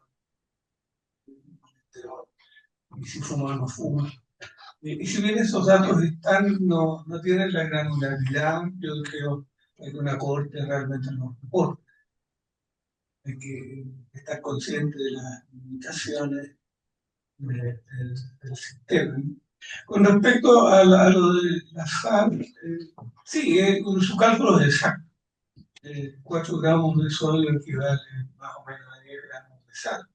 Y si fuma o no fuma. Y si bien esos datos están, no tienen la granularidad, yo creo que una corte realmente no reporta. Hay que estar consciente de las limitaciones del sistema. Con respecto a lo de la sal, sí, su cálculo es exacto. 4 gramos de sodio equivale más o menos a 10 gramos de sal.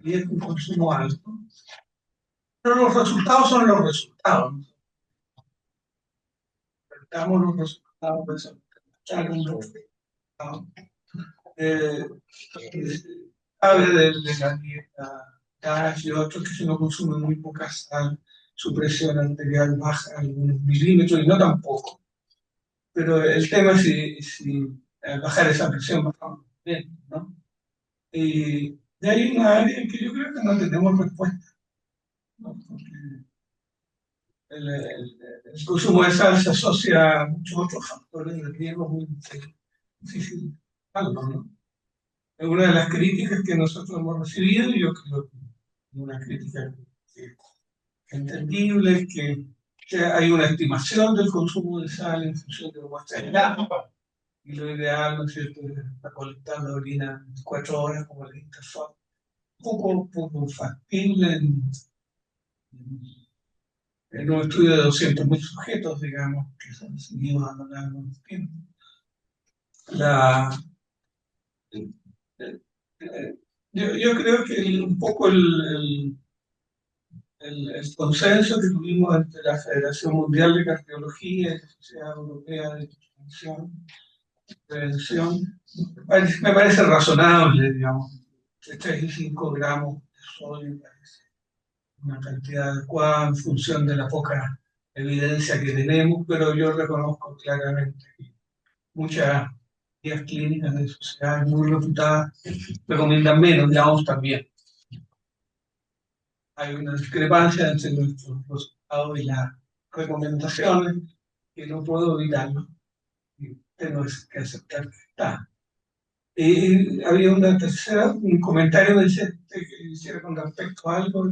Y es un consumo alto. Pero los resultados son los resultados. Estamos los resultados de eso. Eh, Sabe de la dieta DASH y otros que si no consumen muy poca sal, su presión arterial baja algunos milímetros y no tampoco. Pero el tema es si al bajar esa presión bajamos bien, ¿no? Y de ahí una área que yo creo que no tenemos respuesta, ¿no? Porque el consumo de sal se asocia a muchos otros factores de riesgo muy difícil, algo, ¿no? Es una de las críticas que nosotros hemos recibido, y yo creo que una crítica que entendible, que hay una estimación del consumo de sal en función de muestra de agua, y lo ideal, ¿no es cierto?, es recolectar la orina en 4 horas como la interfaz. Poco factible en un estudio de 200.000 sujetos, digamos, que se han seguido a lo largo del tiempo. La, eh, eh, yo creo que un poco el consenso que tuvimos entre la Federación Mundial de Cardiología y la Sociedad Europea de Prevención me parece razonable, digamos, de 3 y 5 gramos de sodio parece una cantidad adecuada en función de la poca evidencia que tenemos, pero yo reconozco claramente que muchas guías clínicas de sociedades muy reputadas recomiendan menos, digamos también. Hay una discrepancia entre nuestros resultados y las recomendaciones que no puedo evitarlo, y tenemos que aceptar que está. Había una tercera, un comentario que hiciera con respecto a algo.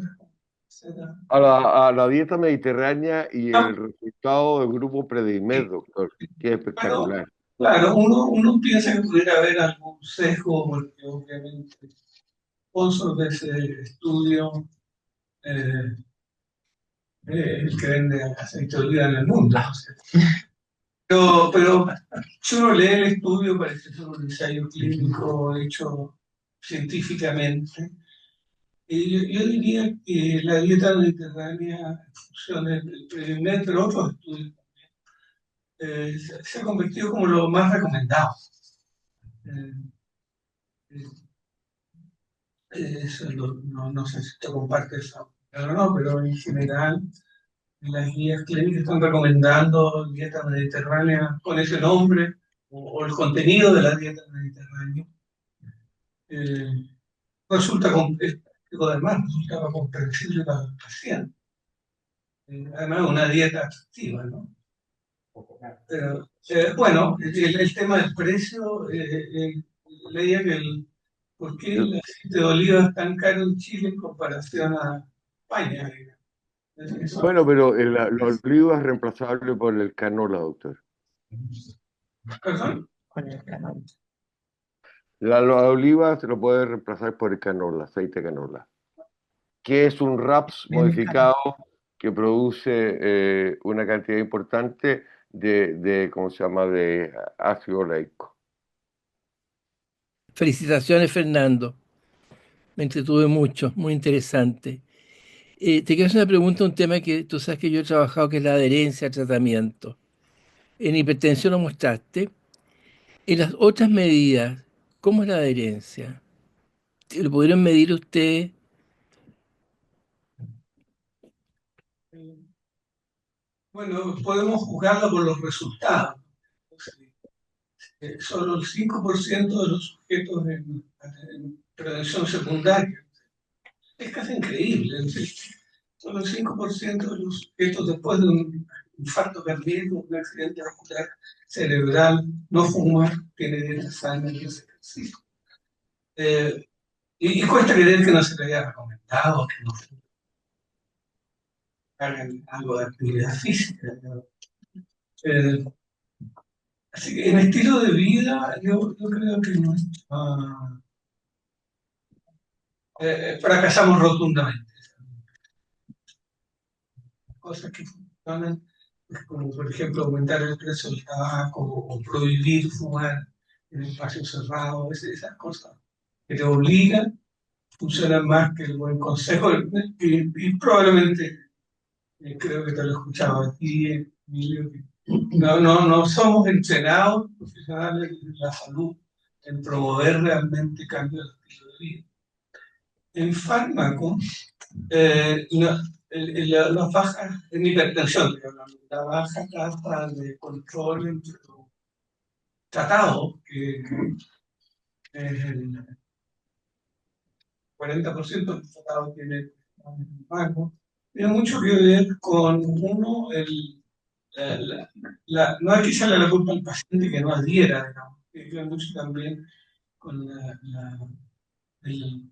A la dieta mediterránea y Ah, el resultado del grupo Predimed, doctor, que es bueno, espectacular. claro, uno piensa que pudiera haber algún sesgo, porque obviamente el sponsor de ese estudio eh, el que vende aceite de oliva en el mundo. ¿No? Pero si uno lee el estudio, parece ser un ensayo clínico hecho científicamente. Yo diría que la dieta mediterránea, en función del Predimed, pero otros estudios, se ha convertido como lo más recomendado. Eh, Eso no sé si te comparte eso o no, pero en general las guías clínicas están recomendando dieta mediterránea con ese nombre o el contenido de la dieta mediterránea. Eh, Resulta complejo, además resulta comprensible para el paciente. Además, una dieta atractiva, ¿no? Pero, bueno, el tema del precio, leía que ¿por qué el aceite de oliva es tan caro en Chile en comparación a España? Eso, Bueno, pero la oliva es reemplazable por el canola, doctor. perdón. La oliva se lo puede reemplazar por el canola, aceite de canola, que es un RAPS modificado que produce una cantidad importante ¿cómo se llama?, de ácido oleico. Felicitaciones, Fernando. Me entretuve mucho, muy interesante. Te quiero hacer una pregunta, un tema que tú sabes que yo he trabajado, que es la adherencia al tratamiento. En hipertensión lo mostraste. En las otras medidas, ¿cómo es la adherencia? ¿Lo pudieron medir ustedes? Bueno, podemos juzgarlo por los resultados. solo el 5% de los sujetos en prevención secundaria. Es casi increíble. Es decir, solo el 5% de los sujetos después de un infarto cardíaco, un accidente vascular cerebral, no fumar, tiene dieta sana y hace ejercicio. Y cuesta creer que no se le haya recomendado que no hagan algo de actividad física, ¿no? Eh, Así que en estilo de vida, yo creo que no, fracasamos rotundamente. Cosas que funcionan, como por ejemplo aumentar el precio del tabaco o prohibir fumar en espacios cerrados, esas cosas que te obligan, funcionan más que el buen consejo. Y probablemente, creo que te lo he escuchado aquí, Emilio, que no somos entrenados profesionales de la salud en promover realmente cambios de estilo de vida. En fármaco, las bajas en hipertensión, la baja tasa de control entre los tratados, que es el 40% del tratado tiene fármaco, tiene mucho que ver con, uno, no hay que echarle la culpa al paciente que no adhiera, digamos, tiene que ver mucho también con el-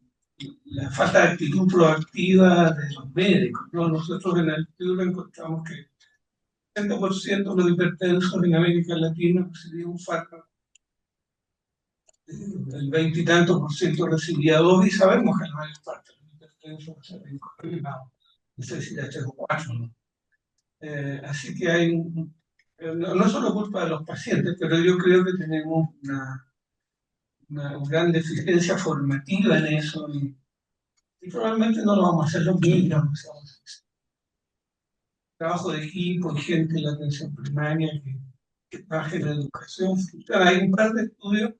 la falta de actitud proactiva de los médicos, ¿no? Nosotros en el estudio encontramos que el 70% de los hipertensos en América Latina recibían un fármaco, el 20 y tanto por ciento recibía dos, y sabemos que la mayor parte de los hipertensos se ven con necesidad 3 o 4, ¿no? Así que no solo culpa de los pacientes, pero yo creo que tenemos una gran deficiencia formativa en eso, y probablemente no lo vamos a hacer lo bien, vamos a hacer trabajo de equipo y gente en la atención primaria que trabaje en la educación. Hay un par de estudios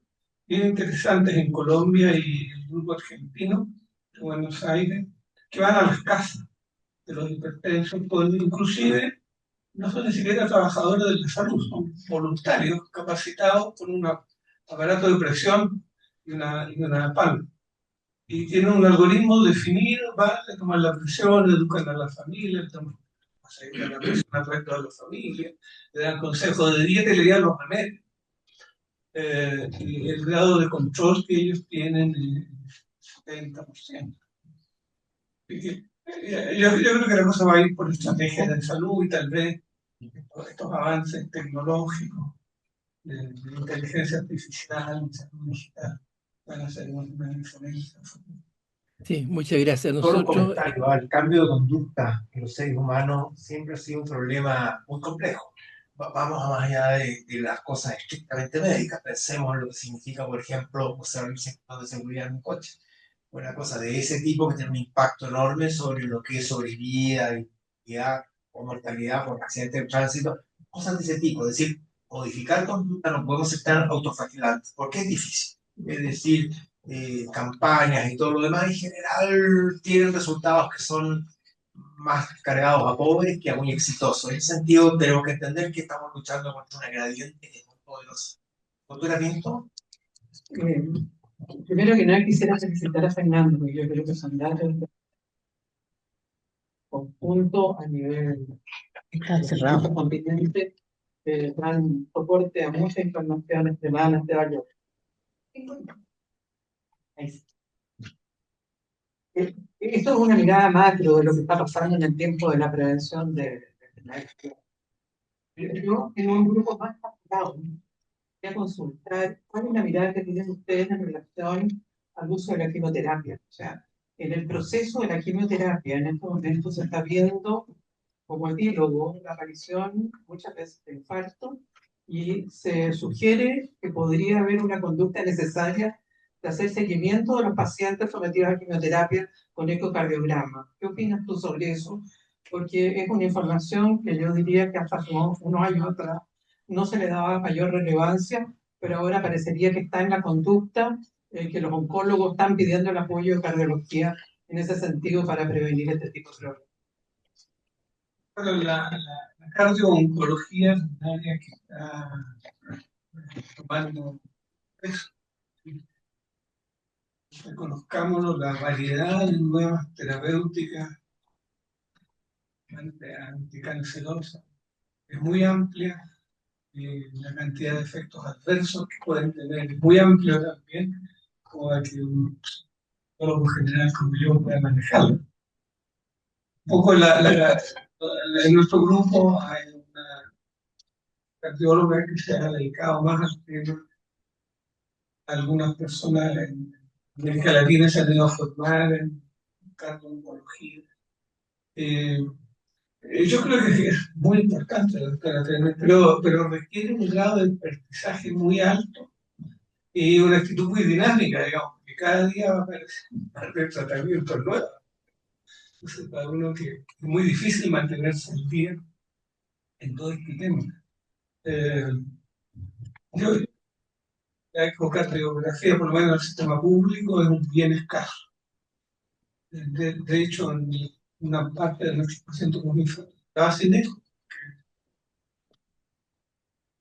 bien interesantes en Colombia y el grupo argentino de Buenos Aires, que van a las casas de los hipertensos, inclusive no son ni siquiera trabajadores de la salud, son voluntarios capacitados con un aparato de presión y una PAN. Y tienen un algoritmo definido, van a tomar la presión, educan a la familia, acercan la presión al resto de la familia, le dan consejos de dieta y le dan los remedios. Y el grado de control que ellos tienen es 70%. Así que, yo creo que la cosa va a ir por estrategias de salud y tal vez estos avances tecnológicos de inteligencia artificial, de salud digital, van a ser una diferencia. Sí, muchas gracias. Solo un Nosotros, comentario, el cambio de conducta en los seres humanos siempre ha sido un problema muy complejo. Vamos a más allá de las cosas estrictamente médicas. Pensemos en lo que significa, por ejemplo, usar el cinturón de seguridad en un coche. Una cosa de ese tipo que tiene un impacto enorme sobre lo que es sobrevida, inmunidad o mortalidad por accidentes de tránsito, cosas de ese tipo. Es decir, modificar conducta no podemos ser tan autoflagelantes, porque es difícil. Es decir, campañas y todo lo demás en general tienen resultados que son más cargados a pobres que a muy exitosos. En ese sentido, tenemos que entender que estamos luchando contra una gradiente que es muy poderosa. Doctora Pinto. Eh, Primero que nada quisiera felicitar a Fernando, porque yo creo que son datos de conjunto a nivel continente que dan soporte a muchas informaciones ciudadanas de valor. Esto es una mirada macro de lo que está pasando en el tiempo de la prevención de la adicción. Yo, en un grupo más captado, voy a consultar cuál es la mirada que tienen ustedes en relación al uso de la quimioterapia. O sea, en el proceso de la quimioterapia, en estos momentos se está viendo como epílogo la aparición muchas veces de infarto, y se sugiere que podría haber una conducta necesaria de hacer seguimiento de los pacientes sometidos a quimioterapia con ecocardiograma. ¿Qué opinas tú sobre eso? Porque es una información que yo diría que hasta hace unos años atrás no se le daba mayor relevancia, pero ahora parecería que está en la conducta, que los oncólogos están pidiendo el apoyo de cardiología en ese sentido para prevenir este tipo de problemas. Bueno, la cardio-oncología es un área que está tomando eso. Reconozcámonos la variedad de nuevas terapéuticas anticancerosas. Es muy amplia, la cantidad de efectos adversos que pueden tener es muy amplia también, como a que un psicólogo general como yo pueda manejarlo. Un poco en nuestro grupo hay una cardióloga que se ha dedicado más al tema. Algunas personas en América Latina se han ido a formar en cardio-oncología. Yo creo que es muy importante la doctora Trenet, pero requiere un grado de aprendizaje muy alto y una actitud muy dinámica, digamos, que cada día va a aparecer tratamientos nuevos. Entonces, para uno que es muy difícil mantenerse al día en todo este tema. Yo, la ecocardiografía, por lo menos en el sistema público, es un bien escaso. De hecho, en una parte de nuestros pacientes con estaba sin eco.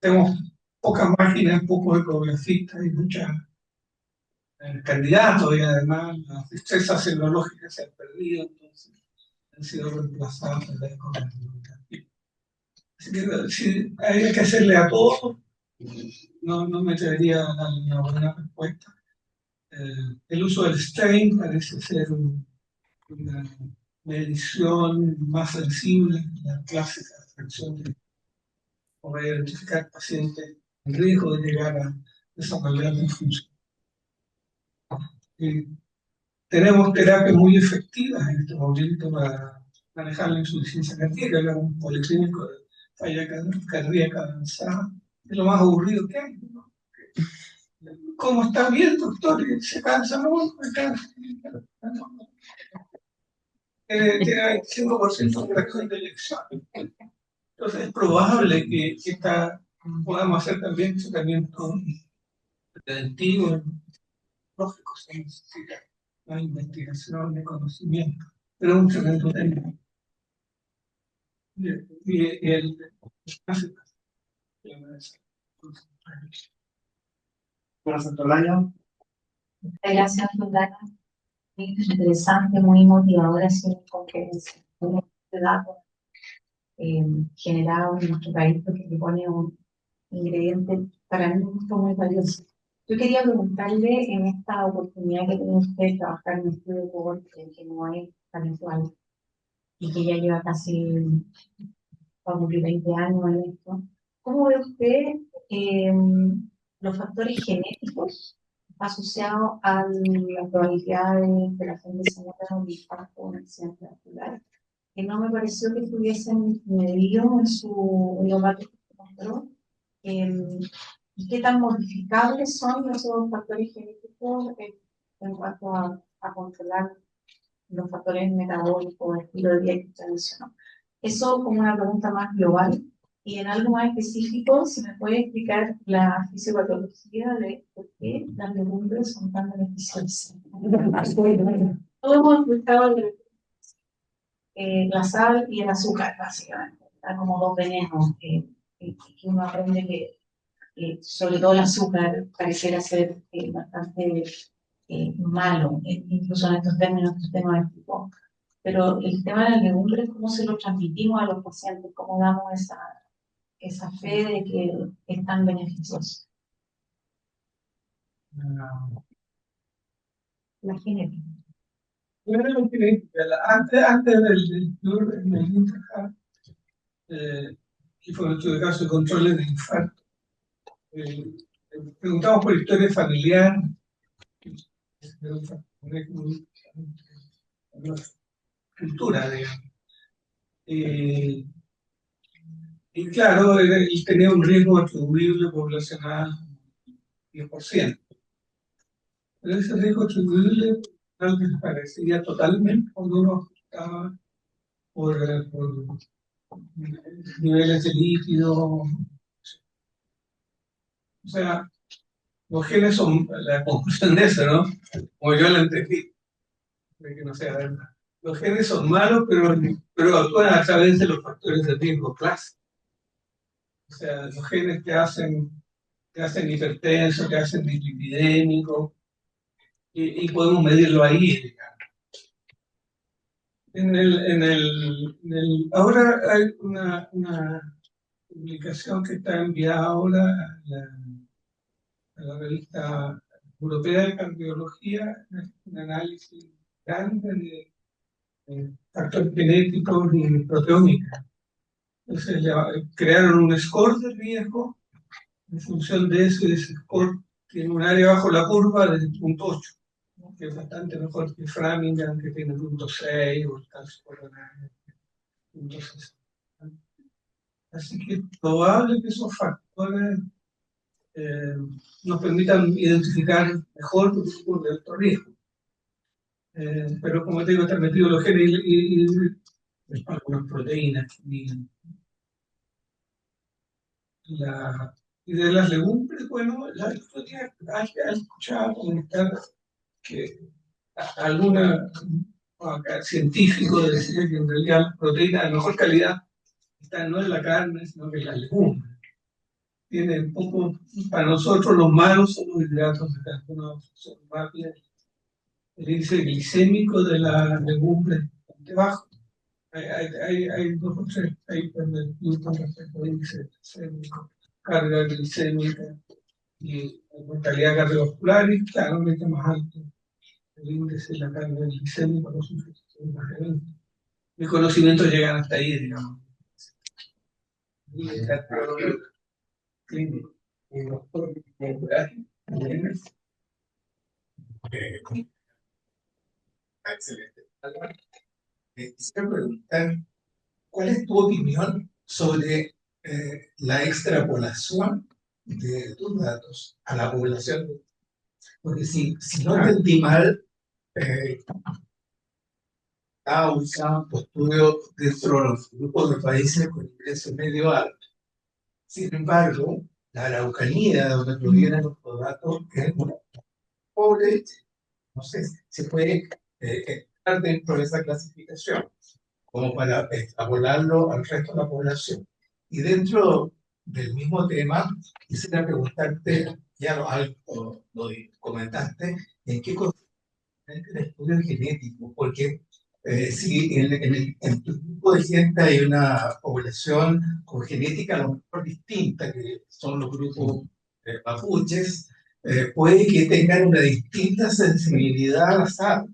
Tenemos pocas máquinas, pocos ecografistas y muchos candidatos, y además las destrezas tecnológicas se han perdido, entonces han sido reemplazadas por la ecocardiografía. Así que si hay que hacerle a todos, no me atrevería a dar una buena respuesta. El uso del STAIN parece ser una medición más sensible, la clásica fracción de poder identificar pacientes en riesgo de llegar a desarrollar disfunción. Tenemos terapias muy efectivas en este momento para manejar la insuficiencia cardíaca, que es un policlínico de falla cardíaca avanzada, es lo más aburrido que hay, ¿no? ¿Cómo está bien, doctor? ¿Se cansa? No, me cansa. Tiene 25% de fracción de elección. Entonces es probable que podamos hacer también tratamiento preventivo, lógico, se necesita más investigación de conocimiento, pero un tremendo tema. Y el Gracias, Lorena. Muy interesante, muy motivadora, sin conferencia. De datos generados en nuestro país, porque le pone un ingrediente para mí muy valioso. Yo quería preguntarle en esta oportunidad que tiene usted de trabajar en un estudio de cohort que no es tan usual y que ya lleva casi va a cumplir 20 años en esto. ¿Cómo ve usted los factores genéticos asociados a la probabilidad de que la gente se muera de un infarto o un accidente vascular? Que no me pareció que estuviesen medidos en los datos que mostró. ¿Y qué tan modificables son esos factores genéticos en cuanto a controlar los factores metabólicos, el estilo de vida que usted mencionó? Eso como una pregunta más global. Y en algo más específico, si me puede explicar la fisiopatología de por qué las legumbres son tan beneficiosas. Todos hemos escuchado la sal y el azúcar, básicamente. Están como dos venenos que uno aprende que sobre todo el azúcar pareciera ser bastante malo, incluso en estos términos que usted nos explicó. Pero el tema de las legumbres, ¿cómo se lo transmitimos a los pacientes? ¿Cómo damos esa fe de que es tan beneficioso? La genética. Antes del tour en el Interhab, que fue nuestro caso de controles de infarto, preguntamos por historia familiar, una cultura, digamos. Y claro, él tenía un riesgo atribuible poblacional 10%. Pero ese riesgo atribuible desaparecía totalmente cuando uno estaba por niveles de líquido. O sea, los genes son la conclusión de eso, ¿no? Como yo lo entendí, de que no sea verdad. Los genes son malos, pero actúan a través de los factores de riesgo clásicos. O sea, los genes que hacen te hacen hipertenso, te hacen dislipidémico, y podemos medirlo ahí, digamos. Ahora hay una publicación que está enviada ahora a la revista Europea de Cardiología, un análisis grande de factores genéticos y proteómica. Entonces crearon un score de riesgo en función de eso, y ese score tiene un área bajo la curva de 0.8, ¿no? Que es bastante mejor que Framingham, que tiene 0.6, o el calcio coronario 0.6. Así que es probable que esos factores nos permitan identificar mejor los grupos de alto riesgo. Pero como te digo, están metidos los genes y algunas proteínas. Y de las legumbres, bueno, la otro día he escuchado comentar que alguna científico decía que en realidad la proteína de mejor calidad está no en la carne, sino que en las legumbres. Tiene un poco, para nosotros los malos son los hidratos de carbono, son rápidos. El índice glicémico de la legumbre es bastante bajo. Hay dos o tres papers del Newton respecto al índice glicémico, carga glicémica y mortalidad cardiovascular, y claramente más alto el índice de la carga glicémica, los infecciones más elementos. Mis conocimientos llegan hasta ahí, digamos. Y el cardiólogo clínico y doctor molecular. Excelente. Quisiera preguntar, ¿cuál es tu opinión sobre la extrapolación de tus datos a la población? Porque si no entendí mal, estaba usando tu estudio dentro de los grupos de países con ingreso medio alto. Sin embargo, la Araucanía, de donde provienen los datos, es una pobre. No sé, se puede estar dentro de esa clasificación, como para extrapolarlo al resto de la población. Y dentro del mismo tema, quisiera preguntarte, ya lo comentaste, ¿en qué consiste el estudio genético? Porque si en tu grupo de gente hay una población con genética a lo mejor distinta, que son los grupos mapuches, puede que tengan una distinta sensibilidad a la sal.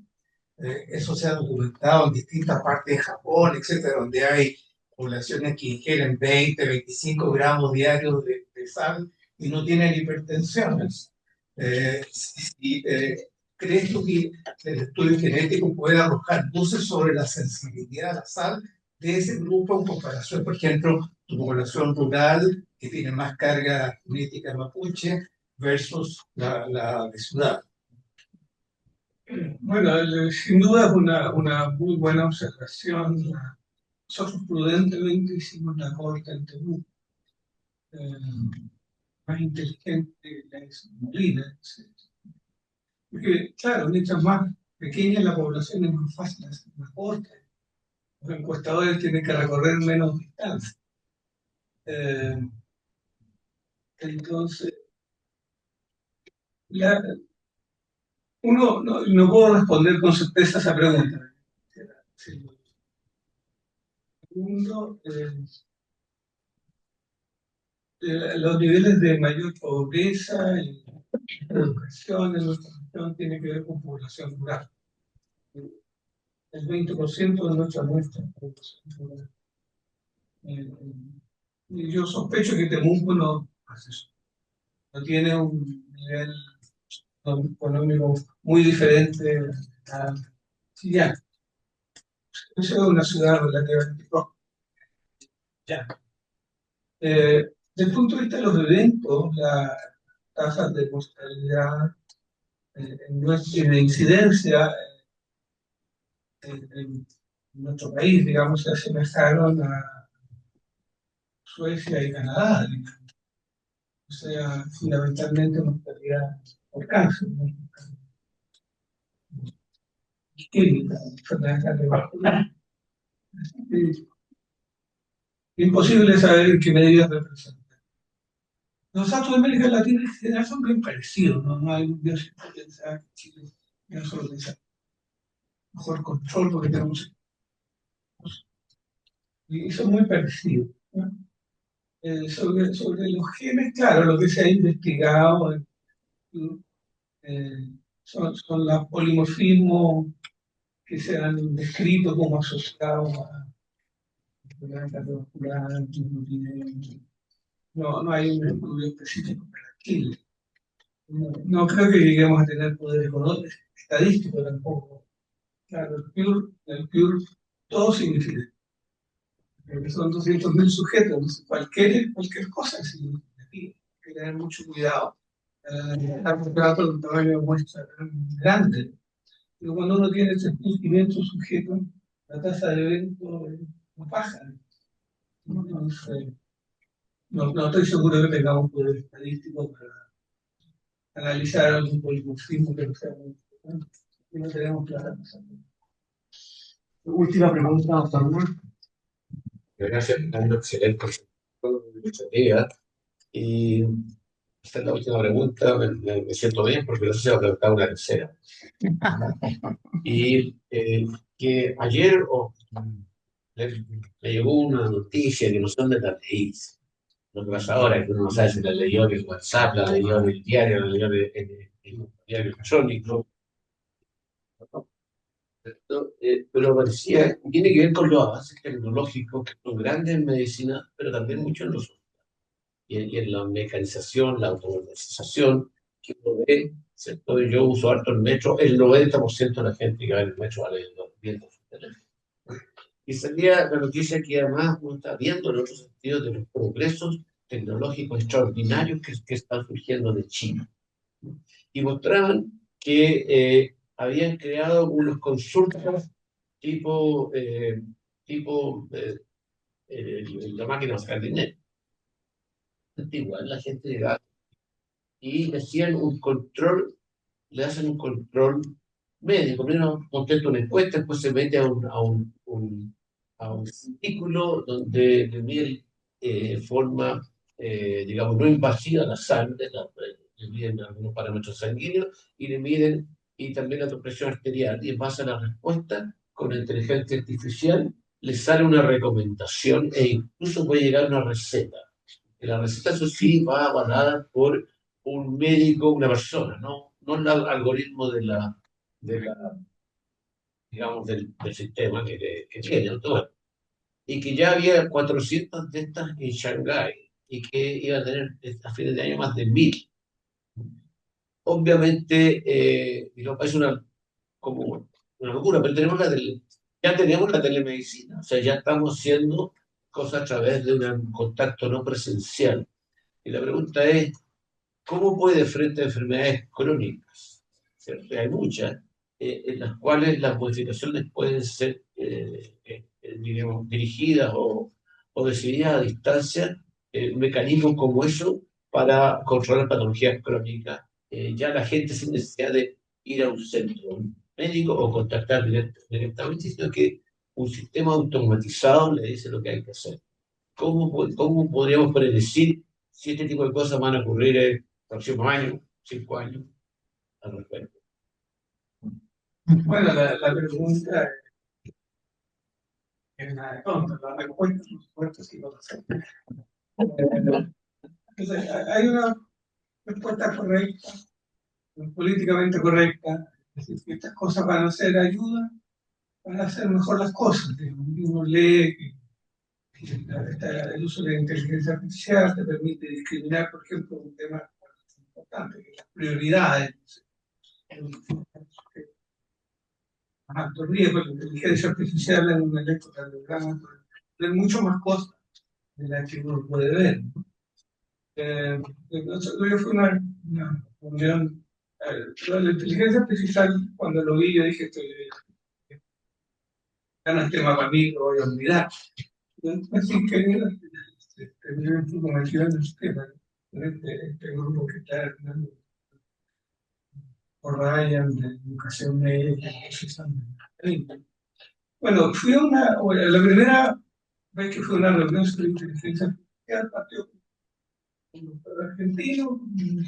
Eso se ha documentado en distintas partes de Japón, etcétera, donde hay poblaciones que ingieren 20, 25 gramos diarios de sal y no tienen hipertensiones. ¿Crees tú que el estudio genético puede arrojar luces sobre la sensibilidad a la sal de ese grupo en comparación, por ejemplo, tu población rural que tiene más carga genética mapuche versus la de ciudad? Bueno, sin duda es una muy buena observación. Nosotros prudentemente hicimos la corte en Perú. Más inteligente la hizo Molina. Porque, claro, mientras más pequeña la población es más fácil hacer la corte. Los encuestadores tienen que recorrer menos distancia. Entonces, uno no puedo responder con certeza a esa pregunta. Segundo, los niveles de mayor pobreza y educación en nuestra región tienen que ver con población rural. El 20% de nuestra muestra es población rural. Y yo sospecho que Temuco no hace eso. No tiene un nivel económico muy diferente a Chillán. Es una ciudad relativamente pobre. Ya. Desde el punto de vista de los eventos, las tasas de mortalidad y de incidencia en nuestro país, digamos, se asemejaron a Suecia y Canadá, digamos. O sea, fundamentalmente mortalidad por cáncer, ¿no? Isquémica, enfermedad cardiovascular. Imposible saber en qué medida representa. Los datos de América Latina en general son bien parecidos, ¿no? No hay un Dios que pensar que Chile no solo piensa mejor control porque tenemos y son muy parecidos, ¿no? Sobre los genes, claro, lo que se ha investigado eh, son los polimorfismos que se han descrito como asociados a enfermedades cardiovasculares, no hay un estudio específico para Chile. No creo que lleguemos a tener poder económico, estadístico tampoco. Claro, el PUR todo significa, porque son 200.000 sujetos, entonces cualquier cosa es significativa. Hay que tener mucho cuidado. Estamos tratando de un tamaño de muestra grande, pero cuando uno tiene 3.500 sujetos, la tasa de evento es baja. Entonces, no estoy seguro que tengamos poder estadístico para analizar algún polimorfismo que no sea muy importante. Y no tenemos plata. Última pregunta, doctor Moore. Gracias, Fernando, excelente iniciativa. Y esta es la última pregunta, me siento bien porque no sé si va a preguntar una tercera. Y que ayer me llegó una noticia que no sé dónde la leí. Lo que pasa ahora es que uno no sabe si la leyó en el WhatsApp, la leyó en el diario, la leyó en un diario electrónico. Pero parecía, tiene que ver con los avances tecnológicos que son grandes en medicina, pero también mucho en los y en la mecanización, la automatización, que uno ve, ¿cierto? Yo uso harto el metro, el 90% de la gente que va en el metro va viendo su teléfono. Y salía la noticia que además uno está viendo en otros sentidos de los progresos tecnológicos extraordinarios que están surgiendo de China. Y mostraban que habían creado unos consultas tipo, la máquina de sacar dinero. Igual la gente llegaba y hacían un control, le hacen un control médico. Primero contesta una encuesta, después se mete a un círculo donde le miden forma, digamos, no invasiva la sangre, le miden algunos parámetros sanguíneos y le miden y también la presión arterial. Y en base a la respuesta, con la inteligencia artificial, le sale una recomendación e incluso puede llegar a una receta. Y la receta, eso sí, va avalada por un médico, una persona, no el algoritmo digamos, del sistema que tiene, ¿no? Y que ya había 400 de estas en Shanghái y que iba a tener a fines de año más de 1.000. Obviamente, digamos, es como una locura, pero ya tenemos la telemedicina, o sea, ya estamos haciendo cosas a través de un contacto no presencial. Y la pregunta es, ¿cómo puede frente a enfermedades crónicas? ¿Cierto? Hay muchas en las cuales las modificaciones pueden ser digamos, dirigidas o decididas a distancia, mecanismos como eso para controlar patologías crónicas. Ya la gente sin necesidad de ir a un centro médico o contactar directamente, sino que un sistema automatizado le dice lo que hay que hacer. ¿Cómo podríamos predecir si este tipo de cosas van a ocurrir el próximo año, 5 años, al respecto? Bueno, la pregunta es nada de tonta, la respuesta, por supuesto, sí lo sé. Entonces, hay una respuesta correcta, políticamente correcta, es decir, que estas cosas van a ser ayuda para hacer mejor las cosas. Uno lee que el uso de la inteligencia artificial te permite discriminar, por ejemplo, un tema importante, que es las prioridades. Más alto riesgo, la inteligencia artificial en un electrocardiograma puede mucho más cosas de las que uno puede ver. Yo fue una reunión, la inteligencia artificial, cuando lo vi, yo dije, esto ya no es tema para mí, lo voy a olvidar. Así que terminé convencido en el tema, este grupo que está por Ryan de educación médica. Bueno, la primera vez que fue una reunión sobre inteligencia artificial, partió un doctor argentino, un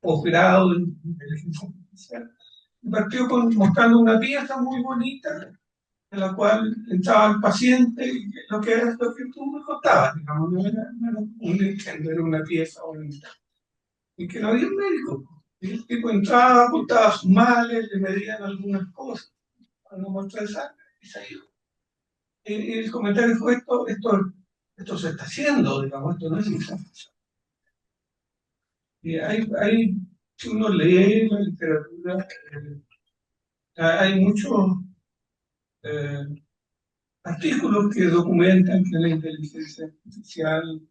posgrado en inteligencia artificial. Y partió mostrando una pieza muy bonita en la cual entraba el paciente y lo que era lo que tú me contabas, digamos, no era un incendio, era una pieza bonita. Y que no había un médico. Y el tipo entraba, apuntaba sus males, le medían algunas cosas, para no mostrar sangre, y se iba. Y el comentario fue: esto se está haciendo, digamos, esto no es información. Y si uno lee la literatura, hay muchos artículos que documentan que la inteligencia artificial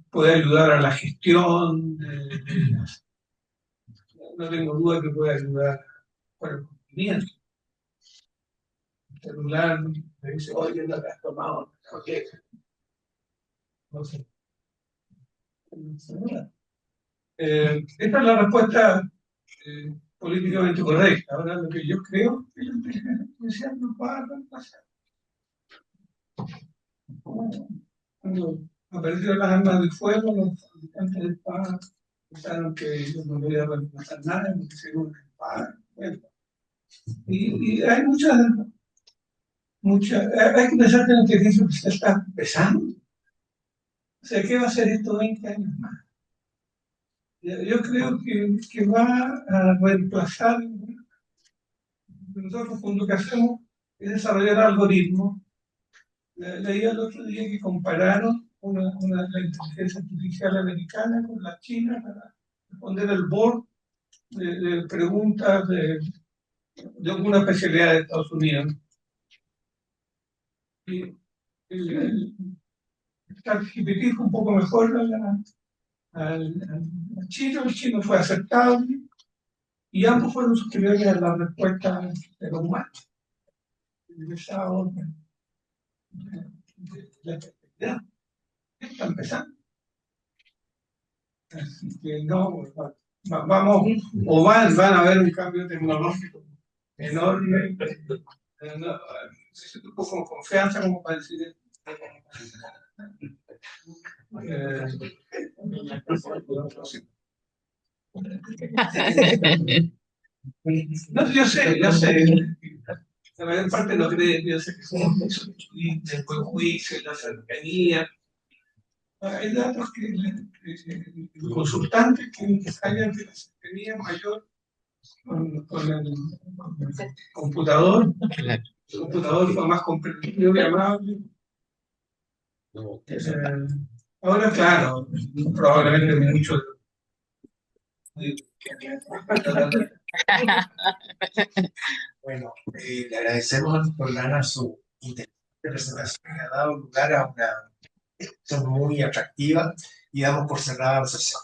puede ayudar a la gestión, no tengo duda que puede ayudar con el conocimiento. El celular me dice: oye, no te has tomado, oye, no sé. Esta es la respuesta políticamente correcta. Ahora, lo que yo creo que la inteligencia artificial nos va a reemplazar. Cuando aparecieron las armas de fuego, los fabricantes de espadas pensaron que ellos no podían reemplazar nada, porque hicieron una espada. Bueno, y hay hay que pensar que la inteligencia artificial está empezando. O sea, ¿qué va a hacer esto 20 años más? Yo creo que va a reemplazar. Nosotros lo que hacemos es desarrollar algoritmos. Leí el otro día que compararon la inteligencia artificial americana con la china para responder el board de preguntas de alguna especialidad de Estados Unidos. Y el ChatGPT fue un poco mejor al chino, el chino fue aceptable y ambos fueron superiores a la respuesta de los humanos. Esa orden de la efectividad está empezando. Así que no, vamos, van a haber un cambio tecnológico enorme. No, necesito un poco de confianza como para decir esto. No, yo sé. La mayor parte no cree, yo sé que son el buen juicio, la cercanía. Hay datos que el consultante que haya de la cercanía mayor con el computador, el computador fue más comprensivo y amable. Ahora, claro, probablemente mucho. Bueno, le agradecemos al doctor Lana su interesante presentación, que ha dado lugar a una discusión muy atractiva y damos por cerrada la sesión.